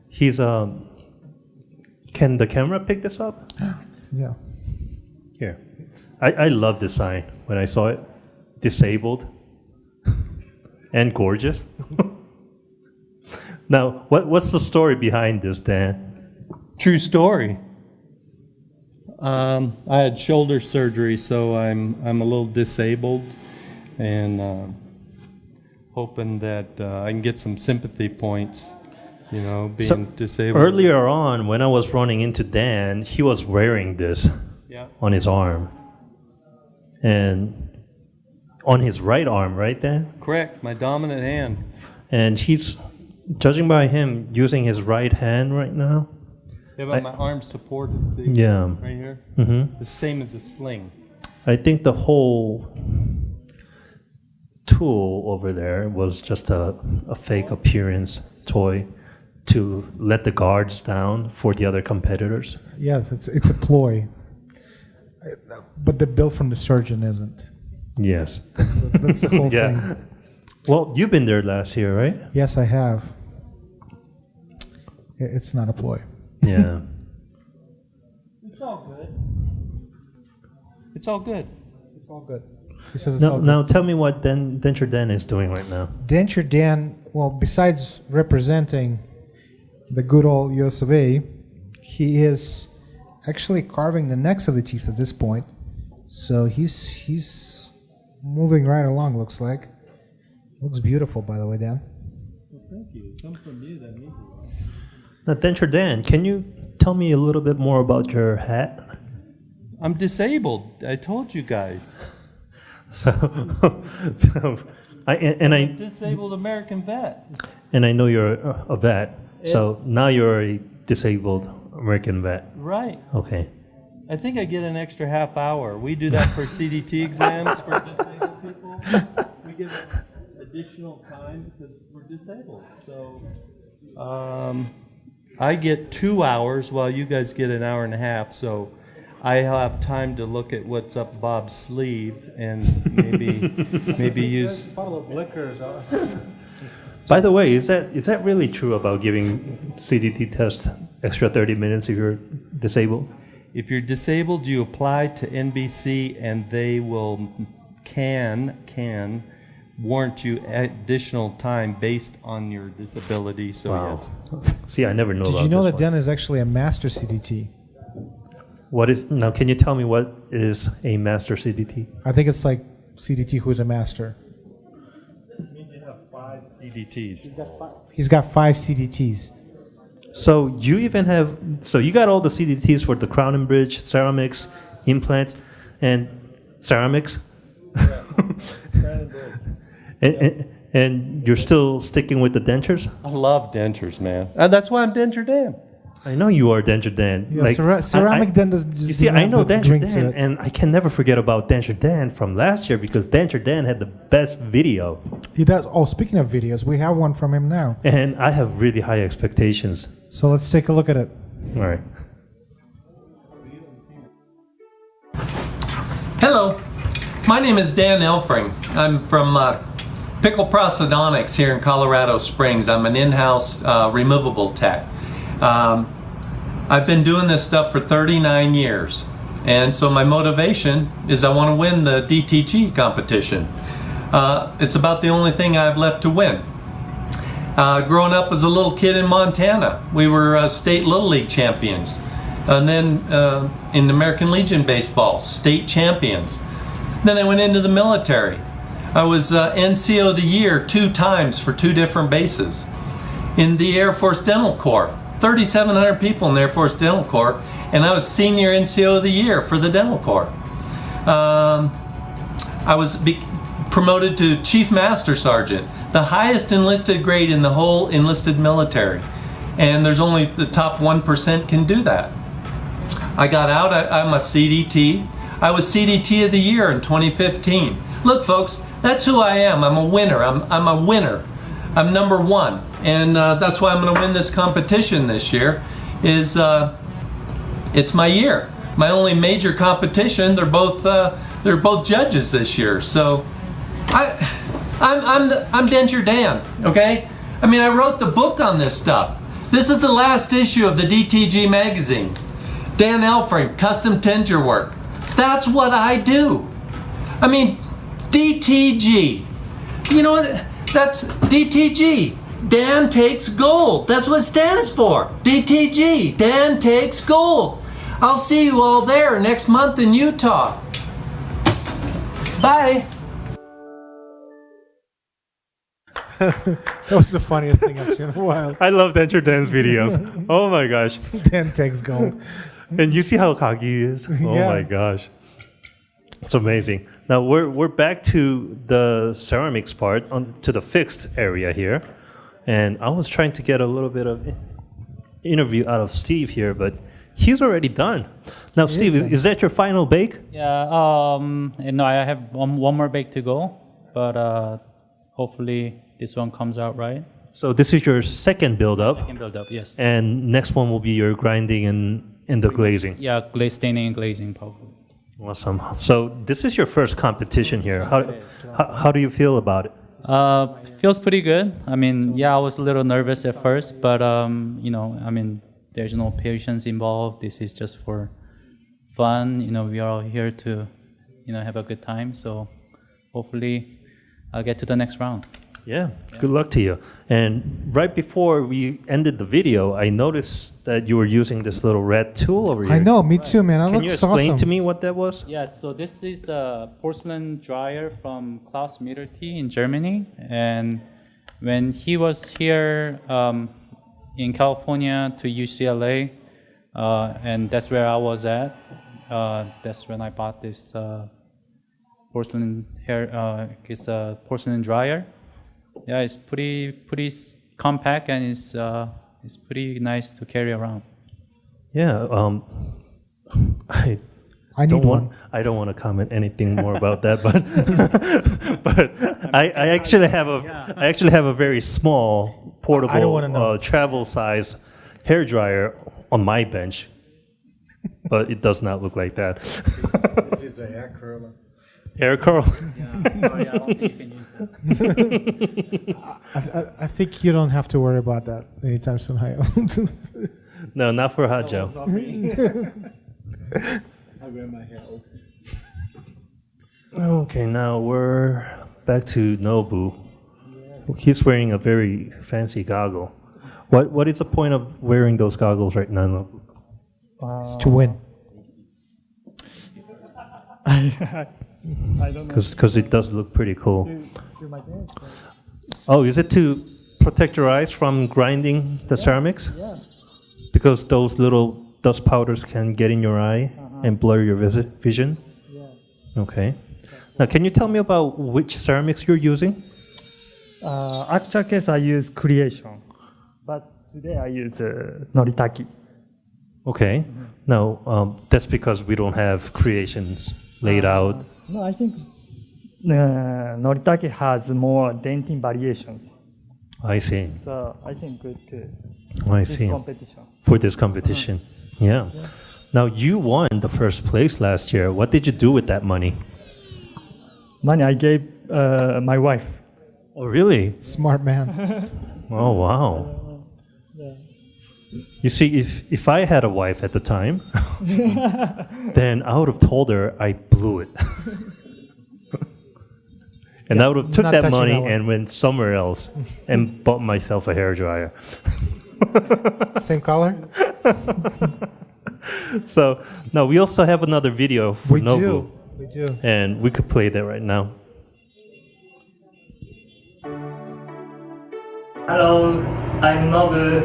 he's, can the camera pick this up? Yeah. Here. I love this sign when I saw it. Disabled and gorgeous. Now, what's the story behind this, Dan? True story. I had shoulder surgery, so I'm a little disabled, and hoping that I can get some sympathy points. Being disabled. Earlier on, when I was running into Dan, he was wearing this on his arm, and on his right arm, right, Dan? Correct, my dominant hand. And he's, judging by him, using his right hand right now. Yeah, but my arm's supported, see? Yeah. Right here? Mm-hmm. The same as a sling. I think the whole tool over there was just a fake appearance toy to let the guards down for the other competitors. Yeah, it's a ploy. But the bill from the surgeon isn't. Yes. That's the whole thing. Well, you've been there last year, right? Yes, I have. It's not a ploy. Yeah. It's all good. It's all good. It's all good. He says it's all good. Now tell me what Denture Dan is doing right now. Denture Dan, well, besides representing the good old US of A, he is actually carving the necks of the teeth at this point. So he's moving right along, looks like. Looks beautiful, by the way, Dan. thank you. Come from you, that means a lot. Now, Denture Dan, can you tell me a little bit more about your hat? I'm disabled. I told you guys. I'm a disabled American vet. And I know you're a vet. So now you're a disabled American vet. Right. Okay. I think I get an extra half hour. We do that for CDT exams for disabled people. We get additional time because we're disabled. So I get 2 hours while you guys get an hour and a half. So I have time to look at what's up Bob's sleeve and maybe use. A bottle of liquor. By the way, is that really true about giving CDT test extra 30 minutes if you're disabled? If you're disabled, you apply to NBC and they can warrant you additional time based on your disability. So Wow. yes. See, I never know about Did you know this that one. Dan is actually a master CDT? Now, can you tell me what is a master CDT? I think it's like CDT who's a master. It means you have 5 CDTs. He's got 5 CDTs. So you even have, so you got all the CDTs for the crown and bridge, ceramics, implants, and ceramics? And you're still sticking with the dentures? I love dentures, man. And that's why I'm Denture Dan. I know you are Denture Dan. Yeah, ceramic Dan just you see, doesn't I have know the Denture drink to Dan, it. and I can never forget about Denture Dan from last year because Denture Dan had the best video. He does. Oh, speaking of videos, we have one from him now. And I have really high expectations. So let's take a look at it. All right. Hello, my name is Dan Elfring. I'm from Pickle Prosthodontics here in Colorado Springs. I'm an in-house removable tech. I've been doing this stuff for 39 years. And so my motivation is I want to win the DTG competition. It's about the only thing I have left to win. Growing up as a little kid in Montana, we were state Little League champions. And then in American Legion baseball, state champions. Then I went into the military. I was NCO of the year 2 times for 2 different bases. In the Air Force Dental Corps, 3,700 people in the Air Force Dental Corps, and I was senior NCO of the year for the Dental Corps. I was promoted to Chief Master Sergeant, the highest enlisted grade in the whole enlisted military. And there's only the top 1% can do that. I got out, I'm a CDT. I was CDT of the year in 2015. Look folks, that's who I am. I'm a winner. I'm a winner. I'm number 1. And that's why I'm going to win this competition this year. It's my year. My only major competition. They're both judges this year. So I'm Denture Dan. Okay. I mean, I wrote the book on this stuff. This is the last issue of the DTG magazine. Dan Elfring, custom denture work. That's what I do. I mean, DTG. You know what? That's DTG. Dan takes gold. That's what it stands for. DTG. Dan takes gold. I'll see you all there next month in Utah. Bye. That was the funniest thing I've seen in a while. I love Denture Dan's videos. Oh my gosh. Dan takes gold. And you see how cocky he is? Oh Yeah. my gosh. It's amazing. Now we're back to the ceramics part, to the fixed area here. And I was trying to get a little bit of interview out of Steve here, but he's already done. Now, Steve, is that your final bake? Yeah, no, I have one more bake to go, but hopefully this one comes out right. So this is your second build-up. Second build-up, yes. And next one will be your grinding and the glazing. Yeah, glaze staining and glazing probably. Awesome. So this is your first competition here. How do you feel about it? Feels pretty good. I mean, yeah, I was a little nervous at first, but you know, I mean, there's no patience involved. This is just for fun. You know, we are all here to, you know, have a good time. So hopefully, I'll get to the next round. Yeah. Good luck to you. And right before we ended the video, I noticed that you were using this little red tool over here. I know, me too, man. That Can you looks explain awesome. to me what that was? Yeah, so this is a porcelain dryer from Klaus Mitterty in Germany, and when he was here in California to UCLA, and that's where I was at. That's when I bought this porcelain it's a porcelain dryer. Yeah, it's pretty compact, and it's pretty nice to carry around. Yeah, I don't want to comment anything more about that, but I actually have a very small portable travel size hair dryer on my bench, but it does not look like that. This is an air curler. Air curl. I think you don't have to worry about that anytime soon, Hayo. No, not for Hajo. I wear my hair open. Okay, now we're back to Nobu. He's wearing a very fancy goggle. What is the point of wearing those goggles right now, Nobu? It's to win. I don't know. Because it does look pretty cool. Oh, is it to protect your eyes from grinding the ceramics? Yeah. Because those little dust powders can get in your eye and blur your vision? Yeah. Okay. Now, can you tell me about which ceramics you're using? Actual case, I use Creation, but today I use Noritaki. Okay. Now, that's because we don't have creations laid out. No, I think Noritaki has more denting variations. I see. So I think good to this competition. For this competition. Yeah. Now, you won the first place last year. What did you do with that money? Money I gave my wife. Oh, really? Smart man. Oh, wow. You see, if I had a wife at the time, then I would have told her I blew it. And I would have took that money and went somewhere else and bought myself a hairdryer. Same color? So, now we also have another video for Nobu. We do. And we could play that right now. Hello, I'm Nobu.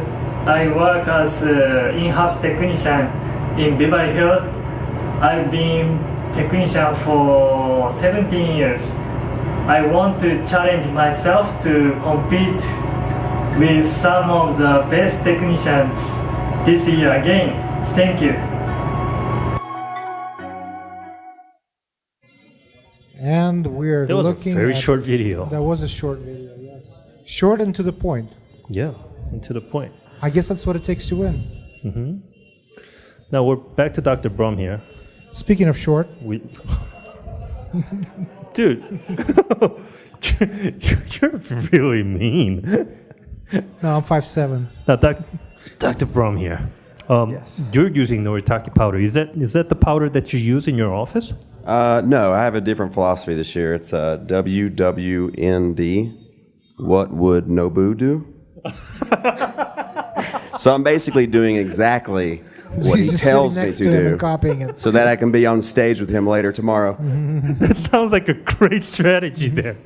I work as an in-house technician in Beverly Hills. I've been technician for 17 years. I want to challenge myself to compete with some of the best technicians this year again. Thank you. And we're That was looking a very at short video. That was a short video, yes. Short and to the point. Yeah, and to the point. I guess that's what it takes to win. Mm-hmm. Now we're back to Dr. Brum here. Speaking of short. Dude, you're really mean. No, I'm 5'7". Now, Dr. Brum here. Yes. You're using Noritaki powder. Is that the powder that you use in your office? No, I have a different philosophy this year. It's WMDA. What would Nobu do? So I'm basically doing exactly what he tells me to do, so that I can be on stage with him later tomorrow. That sounds like a great strategy there.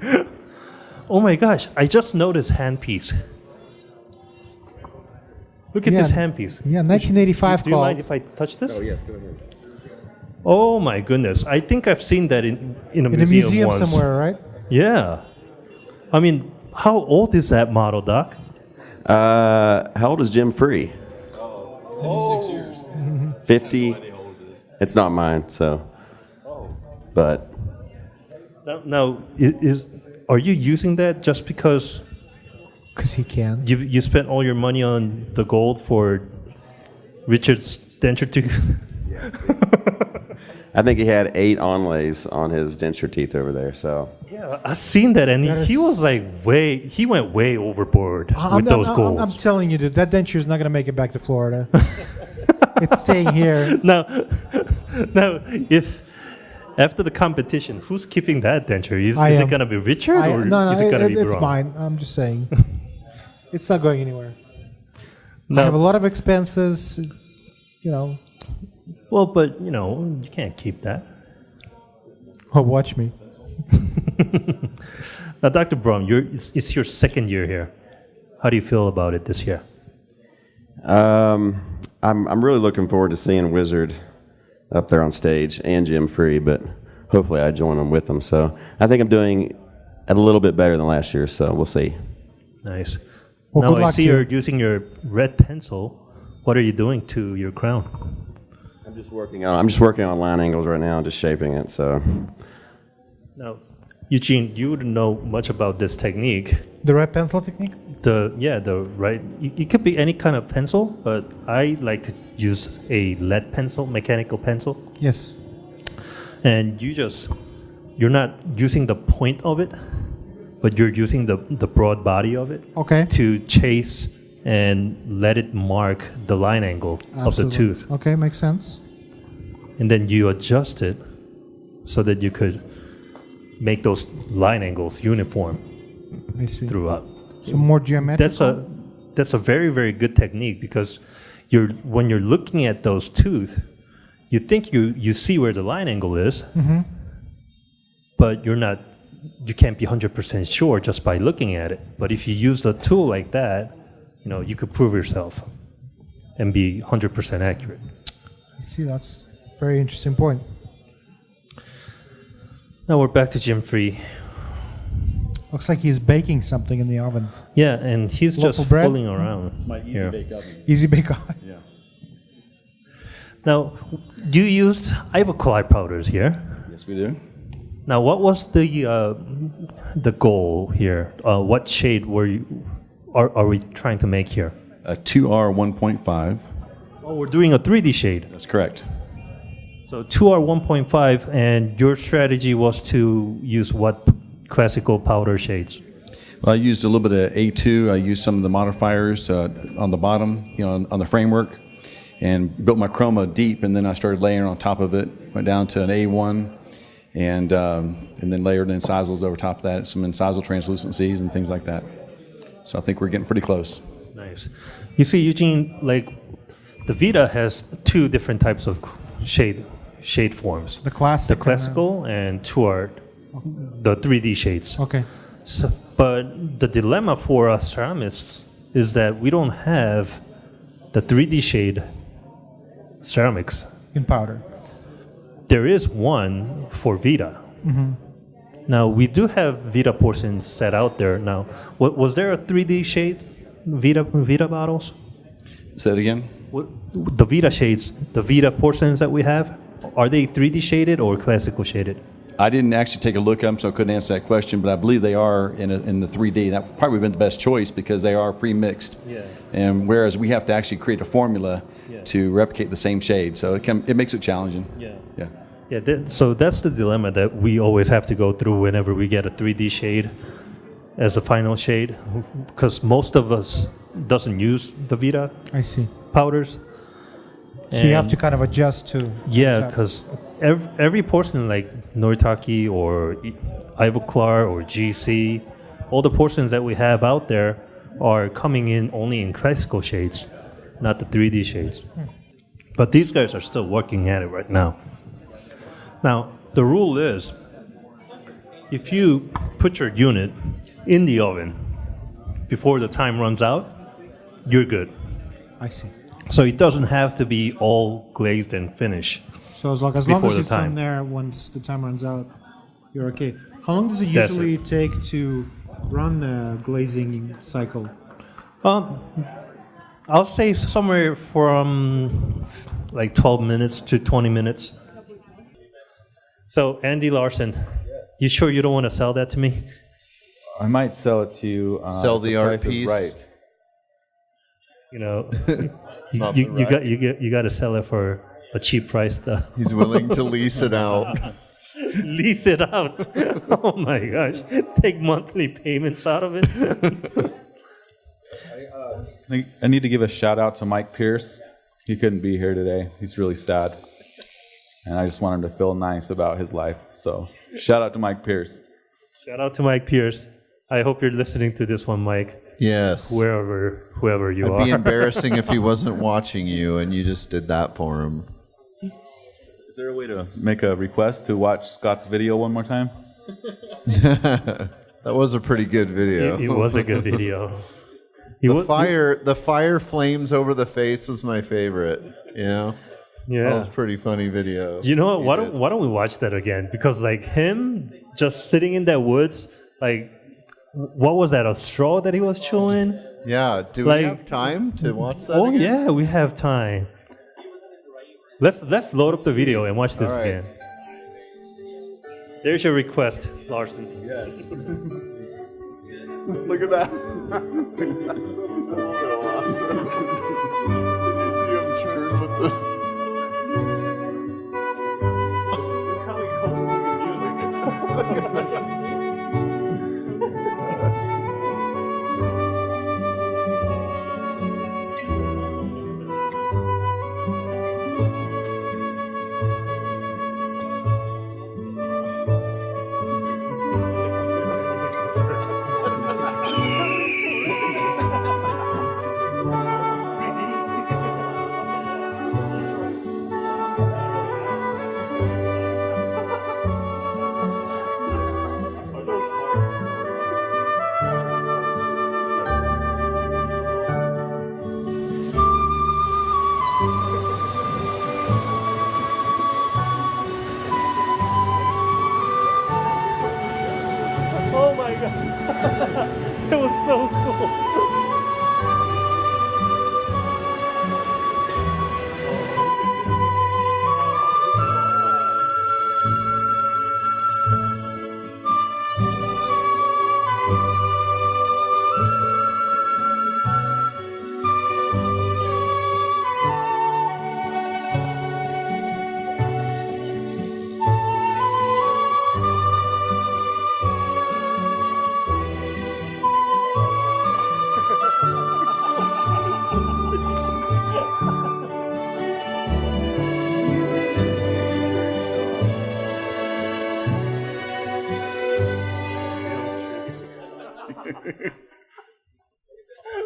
Oh my gosh, I just noticed handpiece. Look at this handpiece. Yeah, 1985 Do you call. mind if I touch this? Oh, yes, go ahead. Oh my goodness, I think I've seen that in a museum once. somewhere, right? Yeah. I mean, how old is that model, Doc? How old is Jim Free? 56 years. 50. It's not mine, so. But. Now, are you using that just because? Because he can. You spent all your money on the gold for Richard's denture tooth? I think he had 8 onlays on his denture teeth over there, so. Yeah, I've seen that, and he was like he went way overboard with those golds. I'm telling you, dude, that denture is not going to make it back to Florida. It's staying here. Now, if after the competition, who's keeping that denture? Is it going to be Richard or is it going to be it's Brum? mine. I'm just saying. It's not going anywhere. No. I have a lot of expenses, Well, but, you can't keep that. Oh, watch me. Now, Dr. Braun, it's your second year here. How do you feel about it this year? I'm really looking forward to seeing Wizard up there on stage and Jim Free, but hopefully I join them with them. So I think I'm doing a little bit better than last year, so we'll see. Nice. Well, now I see you're using your red pencil. What are you doing to your crown? I'm just working on line angles right now, just shaping it. So now, Eugene, you wouldn't know much about this technique. The red pencil technique? The right. It could be any kind of pencil, but I like to use a lead pencil, mechanical pencil. Yes. And you're not using the point of it, but you're using the broad body of it. Okay. To chase and let it mark the line angle of the tooth. Okay, makes sense. And then you adjust it so that you could make those line angles uniform. I see. Throughout. So more geometrical? That's a very, very good technique because when you're looking at those tooth, you think you see where the line angle is, but you can't be 100% sure just by looking at it. But if you use the tool like that, you could prove yourself and be 100% accurate. I see, that's a very interesting point. Now we're back to Jim Free. Looks like he's baking something in the oven. Yeah, and he's just fooling around. It's my Easy Bake Oven. Easy Bake Oven. Yeah. Now, you used Ivoclar powders here. Yes, we do. Now, what was the goal here? What shade are we trying to make here? A 2R 1.5. Oh, we're doing a 3D shade. That's correct. So 2R 1.5, and your strategy was to use what classical powder shades? Well, I used a little bit of A2. I used some of the modifiers on the bottom, on the framework, and built my chroma deep, and then I started layering on top of it. Went down to an A1, and then layered incisals over top of that, some incisal translucencies and things like that. So I think we're getting pretty close. Nice. You see, Eugene, the Vita has two different types of shade forms. The classical and 2R, the 3D shades. Okay. So, but the dilemma for us ceramists is that we don't have the 3D shade ceramics. In powder. There is one for Vita. Mm-hmm. Now, we do have Vita porcelain set out there. Now, was there a 3D shade Vita bottles? Say it again? The Vita shades, the Vita porcelains that we have, are they 3D shaded or classical shaded? I didn't actually take a look at them, so I couldn't answer that question, but I believe they are in the 3D. That would probably been the best choice because they are pre-mixed. Yeah. And whereas we have to actually create a formula to replicate the same shade, so it makes it challenging. Yeah. Yeah. Yeah. So that's the dilemma that we always have to go through whenever we get a 3D shade as a final shade, because most of us doesn't use the Vita. I see. Powders. So you have to kind of adjust to. Yeah, because every porcelain like Noritake or Ivoclar or GC, all the porcelains that we have out there are coming in only in classical shades, not the 3D shades. But these guys are still working at it right now. Now, the rule is, if you put your unit in the oven before the time runs out, you're good. I see. So it doesn't have to be all glazed and finished. So as long as it's in there, once the time runs out, you're okay. How long does it usually take to run the glazing cycle? I'll say somewhere from like 12 minutes to 20 minutes. So Andy Larson, you sure you don't want to sell that to me? I might sell it to you. Sell the art piece. Right. You know, you got to sell it for a cheap price, though. He's willing to lease it out. Lease it out. Oh my gosh! Take monthly payments out of it. I need to give a shout out to Mike Pierce. He couldn't be here today. He's really sad, and I just want him to feel nice about his life. So, shout out to Mike Pierce. Shout out to Mike Pierce. I hope you're listening to this one, Mike. Yes. Whoever you are. It'd be embarrassing if he wasn't watching you and you just did that for him. Is there a way to make a request to watch Scott's video one more time? That was a pretty good video. It was a good video. The fire flames over the face was my favorite. You know? Yeah. That was a pretty funny video. You know what? Why don't we watch that again? Because like him just sitting in that woods, like what was that? A straw that he was chewing? Yeah. Do we have time to watch that? Oh again? yeah, we have time. Let's load up the video and watch this All right. again. There's your request, Larson. Yes. Look at that. That's so awesome. Did you see him turn with the... Oh my god. It was so cool.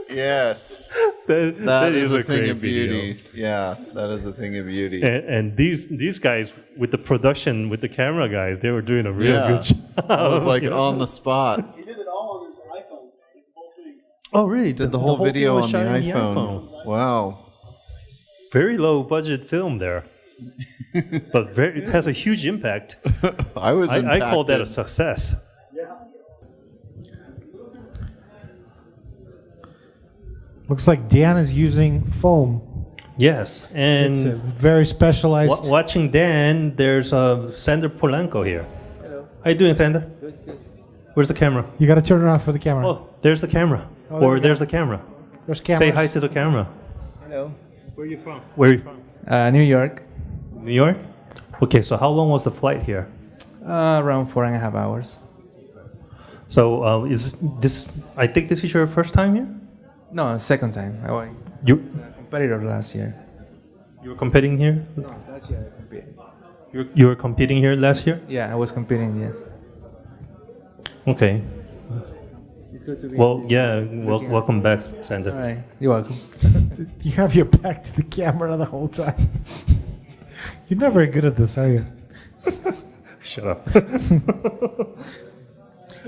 Yes. That is a thing great of beauty. video. Yeah, that is a thing of beauty. And these guys with the production, with the camera guys, they were doing a real good job. It was like you know? on the spot. He did it all on his iPhone. Oh, really? Did the whole video thing was on the shot iPhone. Wow. Very low budget film there. But it has a huge impact. I call that a success. Looks like Dan is using foam. Yes, and It's a very specialized. Watching Dan, there's Sander Polanco here. Hello. How you doing, Sander? Where's the camera? You got to turn around for the camera. Oh, there's the camera. Oh, there or we there's go. the camera. There's Say cameras. hi to the camera. Hello. Where are you from? Where are you from? New York. New York? Okay, so how long was the flight here? Around 4.5 hours. So is this? I think this is your first time here. No, second time. I was You a competitor last year. you were competing here? No, last year I competed. You were competing here last year? Yeah, I was competing, yes. Okay. It's good to be Well, in this yeah. looking Welcome back, Sander. All right, you're welcome. You have your back to the camera the whole time. You're not very good at this, are you? Shut up.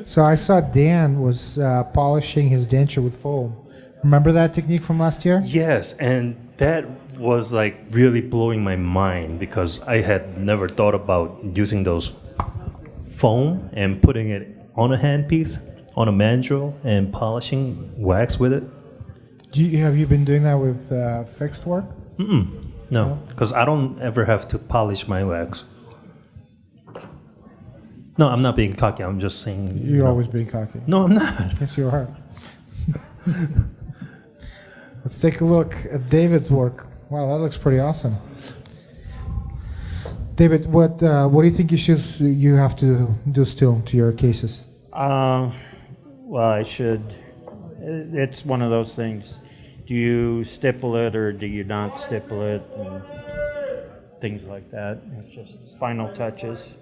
So I saw Dan was polishing his denture with foam. Remember that technique from last year? Yes, and that was like really blowing my mind because I had never thought about using those foam and putting it on a handpiece, on a mandrel, and polishing wax with it. Have you been doing that with fixed work? No, because I don't ever have to polish my wax. No, I'm not being cocky. I'm just saying. You're always being cocky. No, I'm not. Yes, you are. Let's take a look at David's work. Wow, that looks pretty awesome. David, what do you think you have to do still to your cases? Well, I should. It's one of those things. Do you stipple it or do you not stipple it? And things like that. It's just final touches.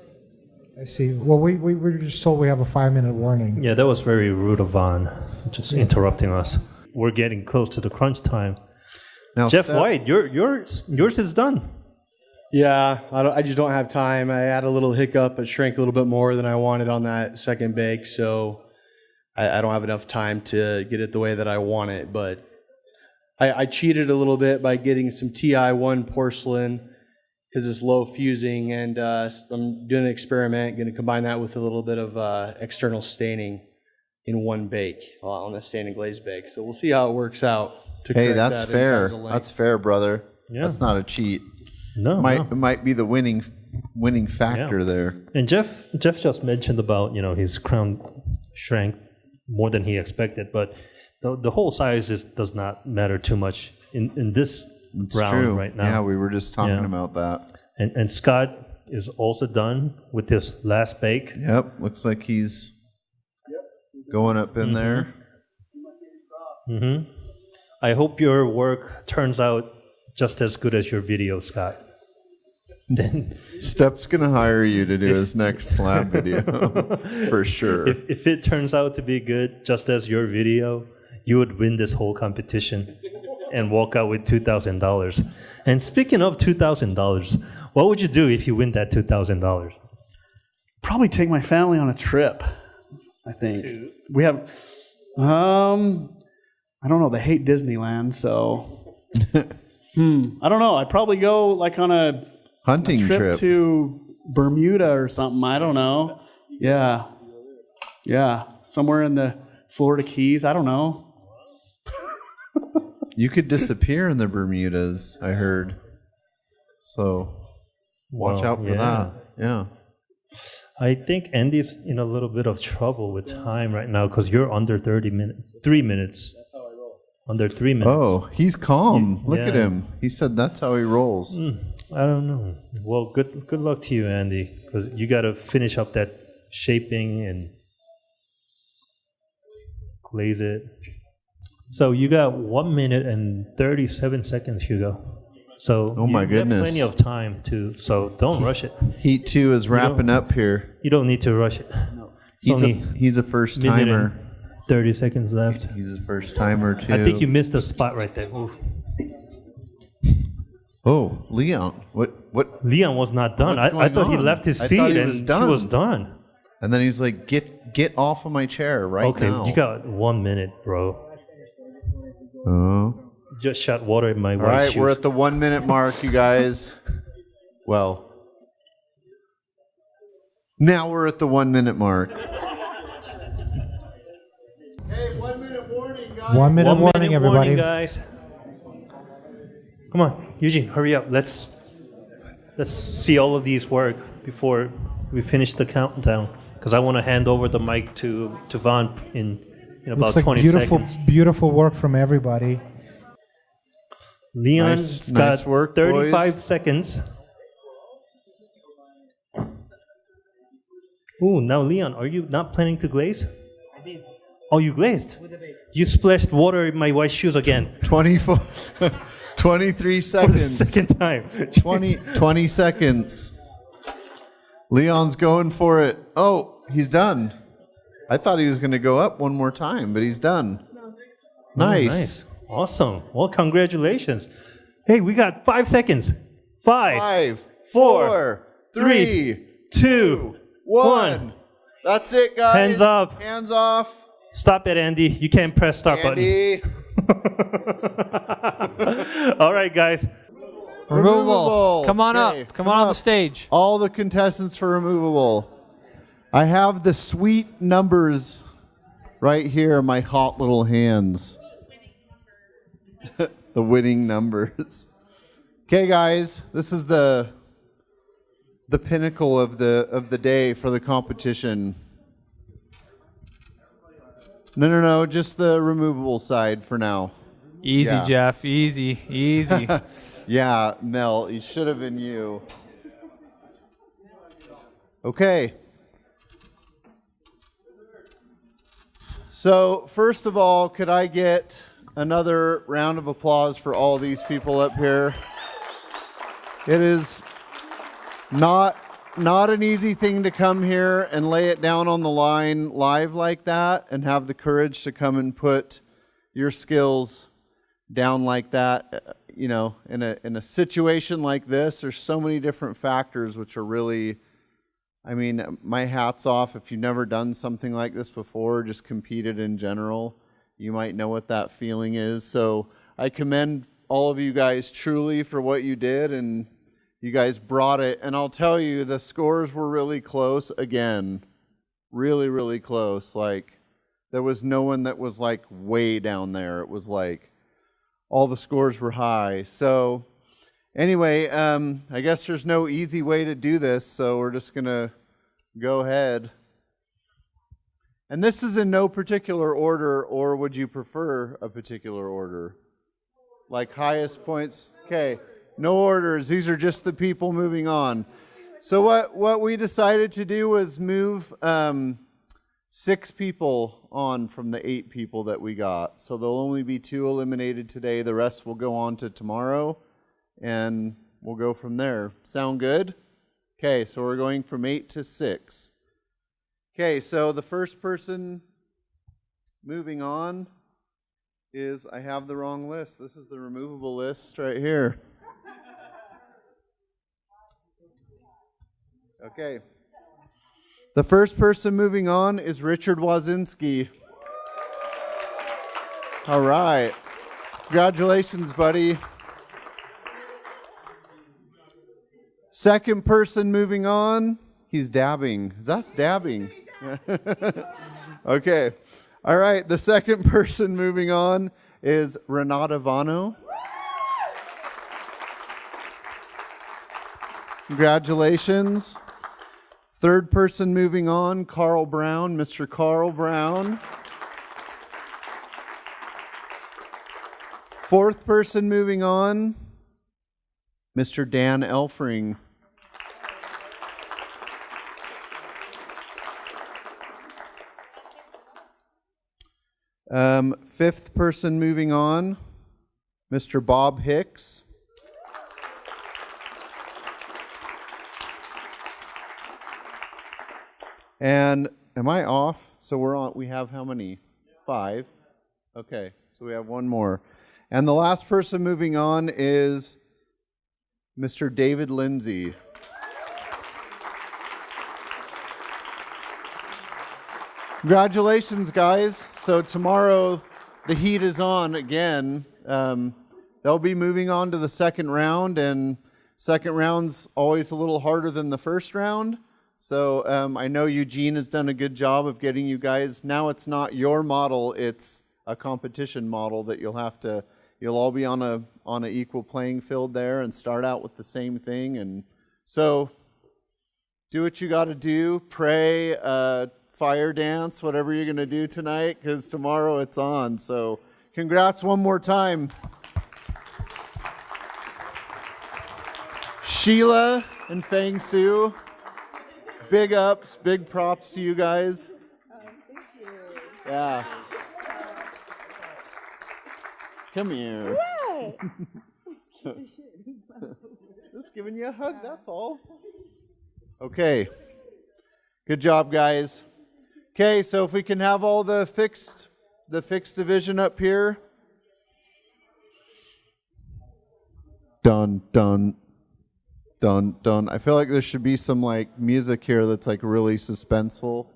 I see. Well, we were just told we have a 5-minute warning. Yeah, that was very rude of Vaughn, just interrupting us. We're getting close to the crunch time. Now, Jeff Steph- White, yours is done. Yeah, I just don't have time. I had a little hiccup. It shrank a little bit more than I wanted on that second bake, so I don't have enough time to get it the way that I want it. But I cheated a little bit by getting some TI1 porcelain because it's low fusing, and I'm doing an experiment, going to combine that with a little bit of external staining in one bake on the stain and glaze bake. So we'll see how it works out. Hey, that's fair. That's fair, brother. Yeah. That's not a cheat. No, It might be the winning factor there. And Jeff just mentioned about his crown shrank more than he expected, but the whole size does not matter too much in this It's round true. right now. Yeah, we were just talking about that. And Scott is also done with his last bake. Yep, looks like he's going up in there. Mm-hmm. I hope your work turns out just as good as your video, Scott. Then Step's gonna hire you to do his next slab video for sure. If it turns out to be good, just as your video, you would win this whole competition and walk out with $2,000. And speaking of $2,000, what would you do if you win that $2,000? Probably take my family on a trip. I think we have. I don't know. They hate Disneyland, so. I don't know. I'd probably go like on a hunting trip to Bermuda or something. I don't know. Yeah, somewhere in the Florida Keys. I don't know. You could disappear in the Bermudas, I heard. So watch out for that. Yeah. I think Andy's in a little bit of trouble with time right now because you're under 3 minutes. That's how I roll. Under 3 minutes. Oh, he's calm. Look at him. He said that's how he rolls. I don't know. Well, good luck to you, Andy, because you got to finish up that shaping and glaze it. So you got 1 minute and 37 seconds, Hugo. So oh my goodness, plenty of time to. So don't rush it. Heat 2 is wrapping up here. You don't need to rush it. No. He's a first timer. 30 seconds left. He's a first timer too. I think you missed a spot right there. Oof. Oh, Leon. What? Leon was not done. I thought he left his seat and he was done. And then he's like, "Get off of my chair right now." Okay, you got 1 minute, bro. Oh. Just shot water in my white All right, shoes. we're at the 1 minute mark, you guys. Well, now we're at the 1 minute mark. Hey, 1 minute warning, guys. 1 minute warning, everybody. Warning, guys. Come on, Eugene, hurry up. Let's see all of these work before we finish the countdown. Because I want to hand over the mic to Vaughn in about Looks like 20 seconds. Beautiful work from everybody. Leon's got 35 seconds. Ooh, now Leon, are you not planning to glaze? I did. Oh, you glazed? You splashed water in my white shoes again. 23 seconds. For the second time. 20 seconds. Leon's going for it. Oh, he's done. I thought he was going to go up one more time, but he's done. Nice. Awesome. Well, congratulations. Hey, we got 5 seconds. 5, 4, 3, 2, 1. That's it, guys. Hands up. Hands off. Stop it, Andy. You can't press start Andy. button. All right, guys. Removable. Come on Okay, up. Come on the stage. All the contestants for removable. I have the sweet numbers right here in my hot little hands. The winning numbers. Okay, guys, this is the pinnacle of the day for the competition. No, just the removable side for now. Easy, Yeah. Jeff. Easy. Yeah, Mel, it should have been you. Okay. So, first of all, could I get another round of applause for all these people up here? It is not an easy thing to come here and lay it down on the line live like that and have the courage to come and put your skills down like that. You know, in a situation like this, there's so many different factors which are really I mean, my hat's off. If you've never done something like this before, just competed in general, you might know what that feeling is. So I commend all of you guys truly for what you did, and you guys brought it. And I'll tell you, the scores were really close again. Really, really close. Like, there was no one that was like way down there. It was like all the scores were high. So anyway, I guess there's no easy way to do this, so we're just going to go ahead. And this is in no particular order, or would you prefer a particular order? Like highest points? Okay, no orders. These are just the people moving on. So what we decided to do was move 6 people on from the 8 people that we got. So there'll only be 2 eliminated today. The rest will go on to tomorrow, and we'll go from there. Sound good? Okay, so we're going from 8 to 6. Okay, so the first person moving on is, I have the wrong list. This is the removable list right here. Okay. The first person moving on is Richard Wazinski. All right. Congratulations, buddy. Second person moving on, he's dabbing. That's dabbing. Okay. All right. The second person moving on is Renata Vano. Congratulations. Third person moving on, Carl Brown, Mr. Carl Brown. Fourth person moving on, Mr. Dan Elfring. Fifth person moving on, Mr. Bob Hicks. And am I off? So we're on. We have how many? 5. Okay, so we have one more. And the last person moving on is Mr. David Lindsay. Congratulations, guys. So tomorrow the heat is on again. They'll be moving on to the second round, and second round's always a little harder than the first round. So I know Eugene has done a good job of getting you guys. Now it's not your model, it's a competition model that you'll all be on an equal playing field there and start out with the same thing. And so do what you got to do, pray, fire dance, whatever you're going to do tonight, because tomorrow it's on. So congrats one more time. Sheila and Fang Su. Big ups, big props to you guys. Thank you. Yeah. Come here. Just giving you a hug, that's all. Okay. Good job, guys. Okay, so if we can have all the fixed division up here. Dun, dun. Dun, dun. I feel like there should be some like music here that's like really suspenseful.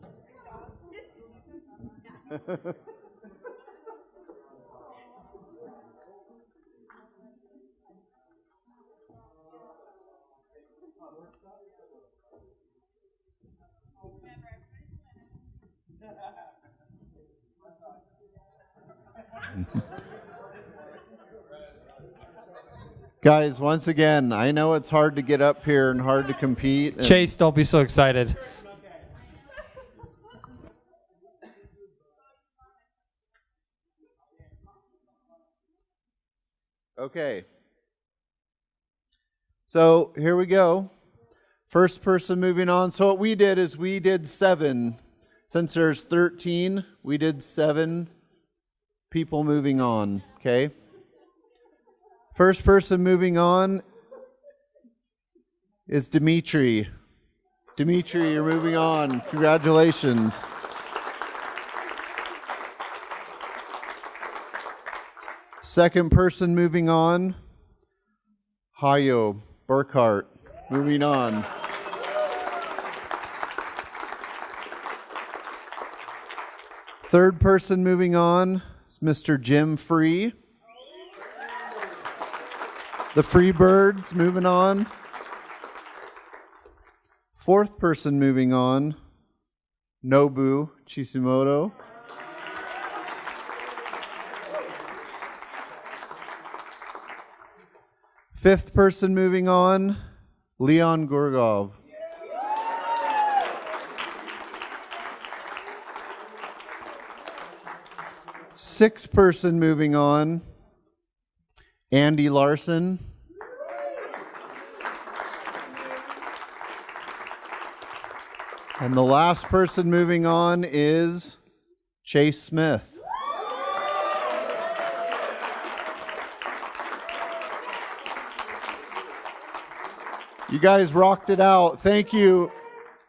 Guys, once again, I know it's hard to get up here and hard to compete. Chase, don't be so excited. Okay. So here we go. First person moving on. So what we did is we did 7. Since there's 13, we did 7 people moving on. Okay. First person moving on is Dimitri. Dimitri, you're moving on. Congratulations. Second person moving on, Hayo Burkhart, moving on. Third person moving on is Mr. Jim Free. The Free Birds moving on. Fourth person moving on, Nobu Chishimoto. Fifth person moving on, Leon Gorgov. Sixth person moving on, Andy Larson. And the last person moving on is Chase Smith. You guys rocked it out. Thank you.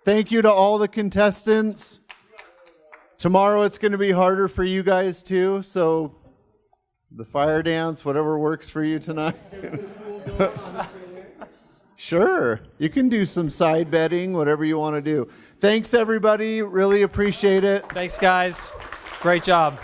Thank you to all the contestants. Tomorrow it's going to be harder for you guys too, so the fire dance, whatever works for you tonight. Sure, you can do some side betting, whatever you want to do. Thanks everybody, really appreciate it. Thanks guys, great job.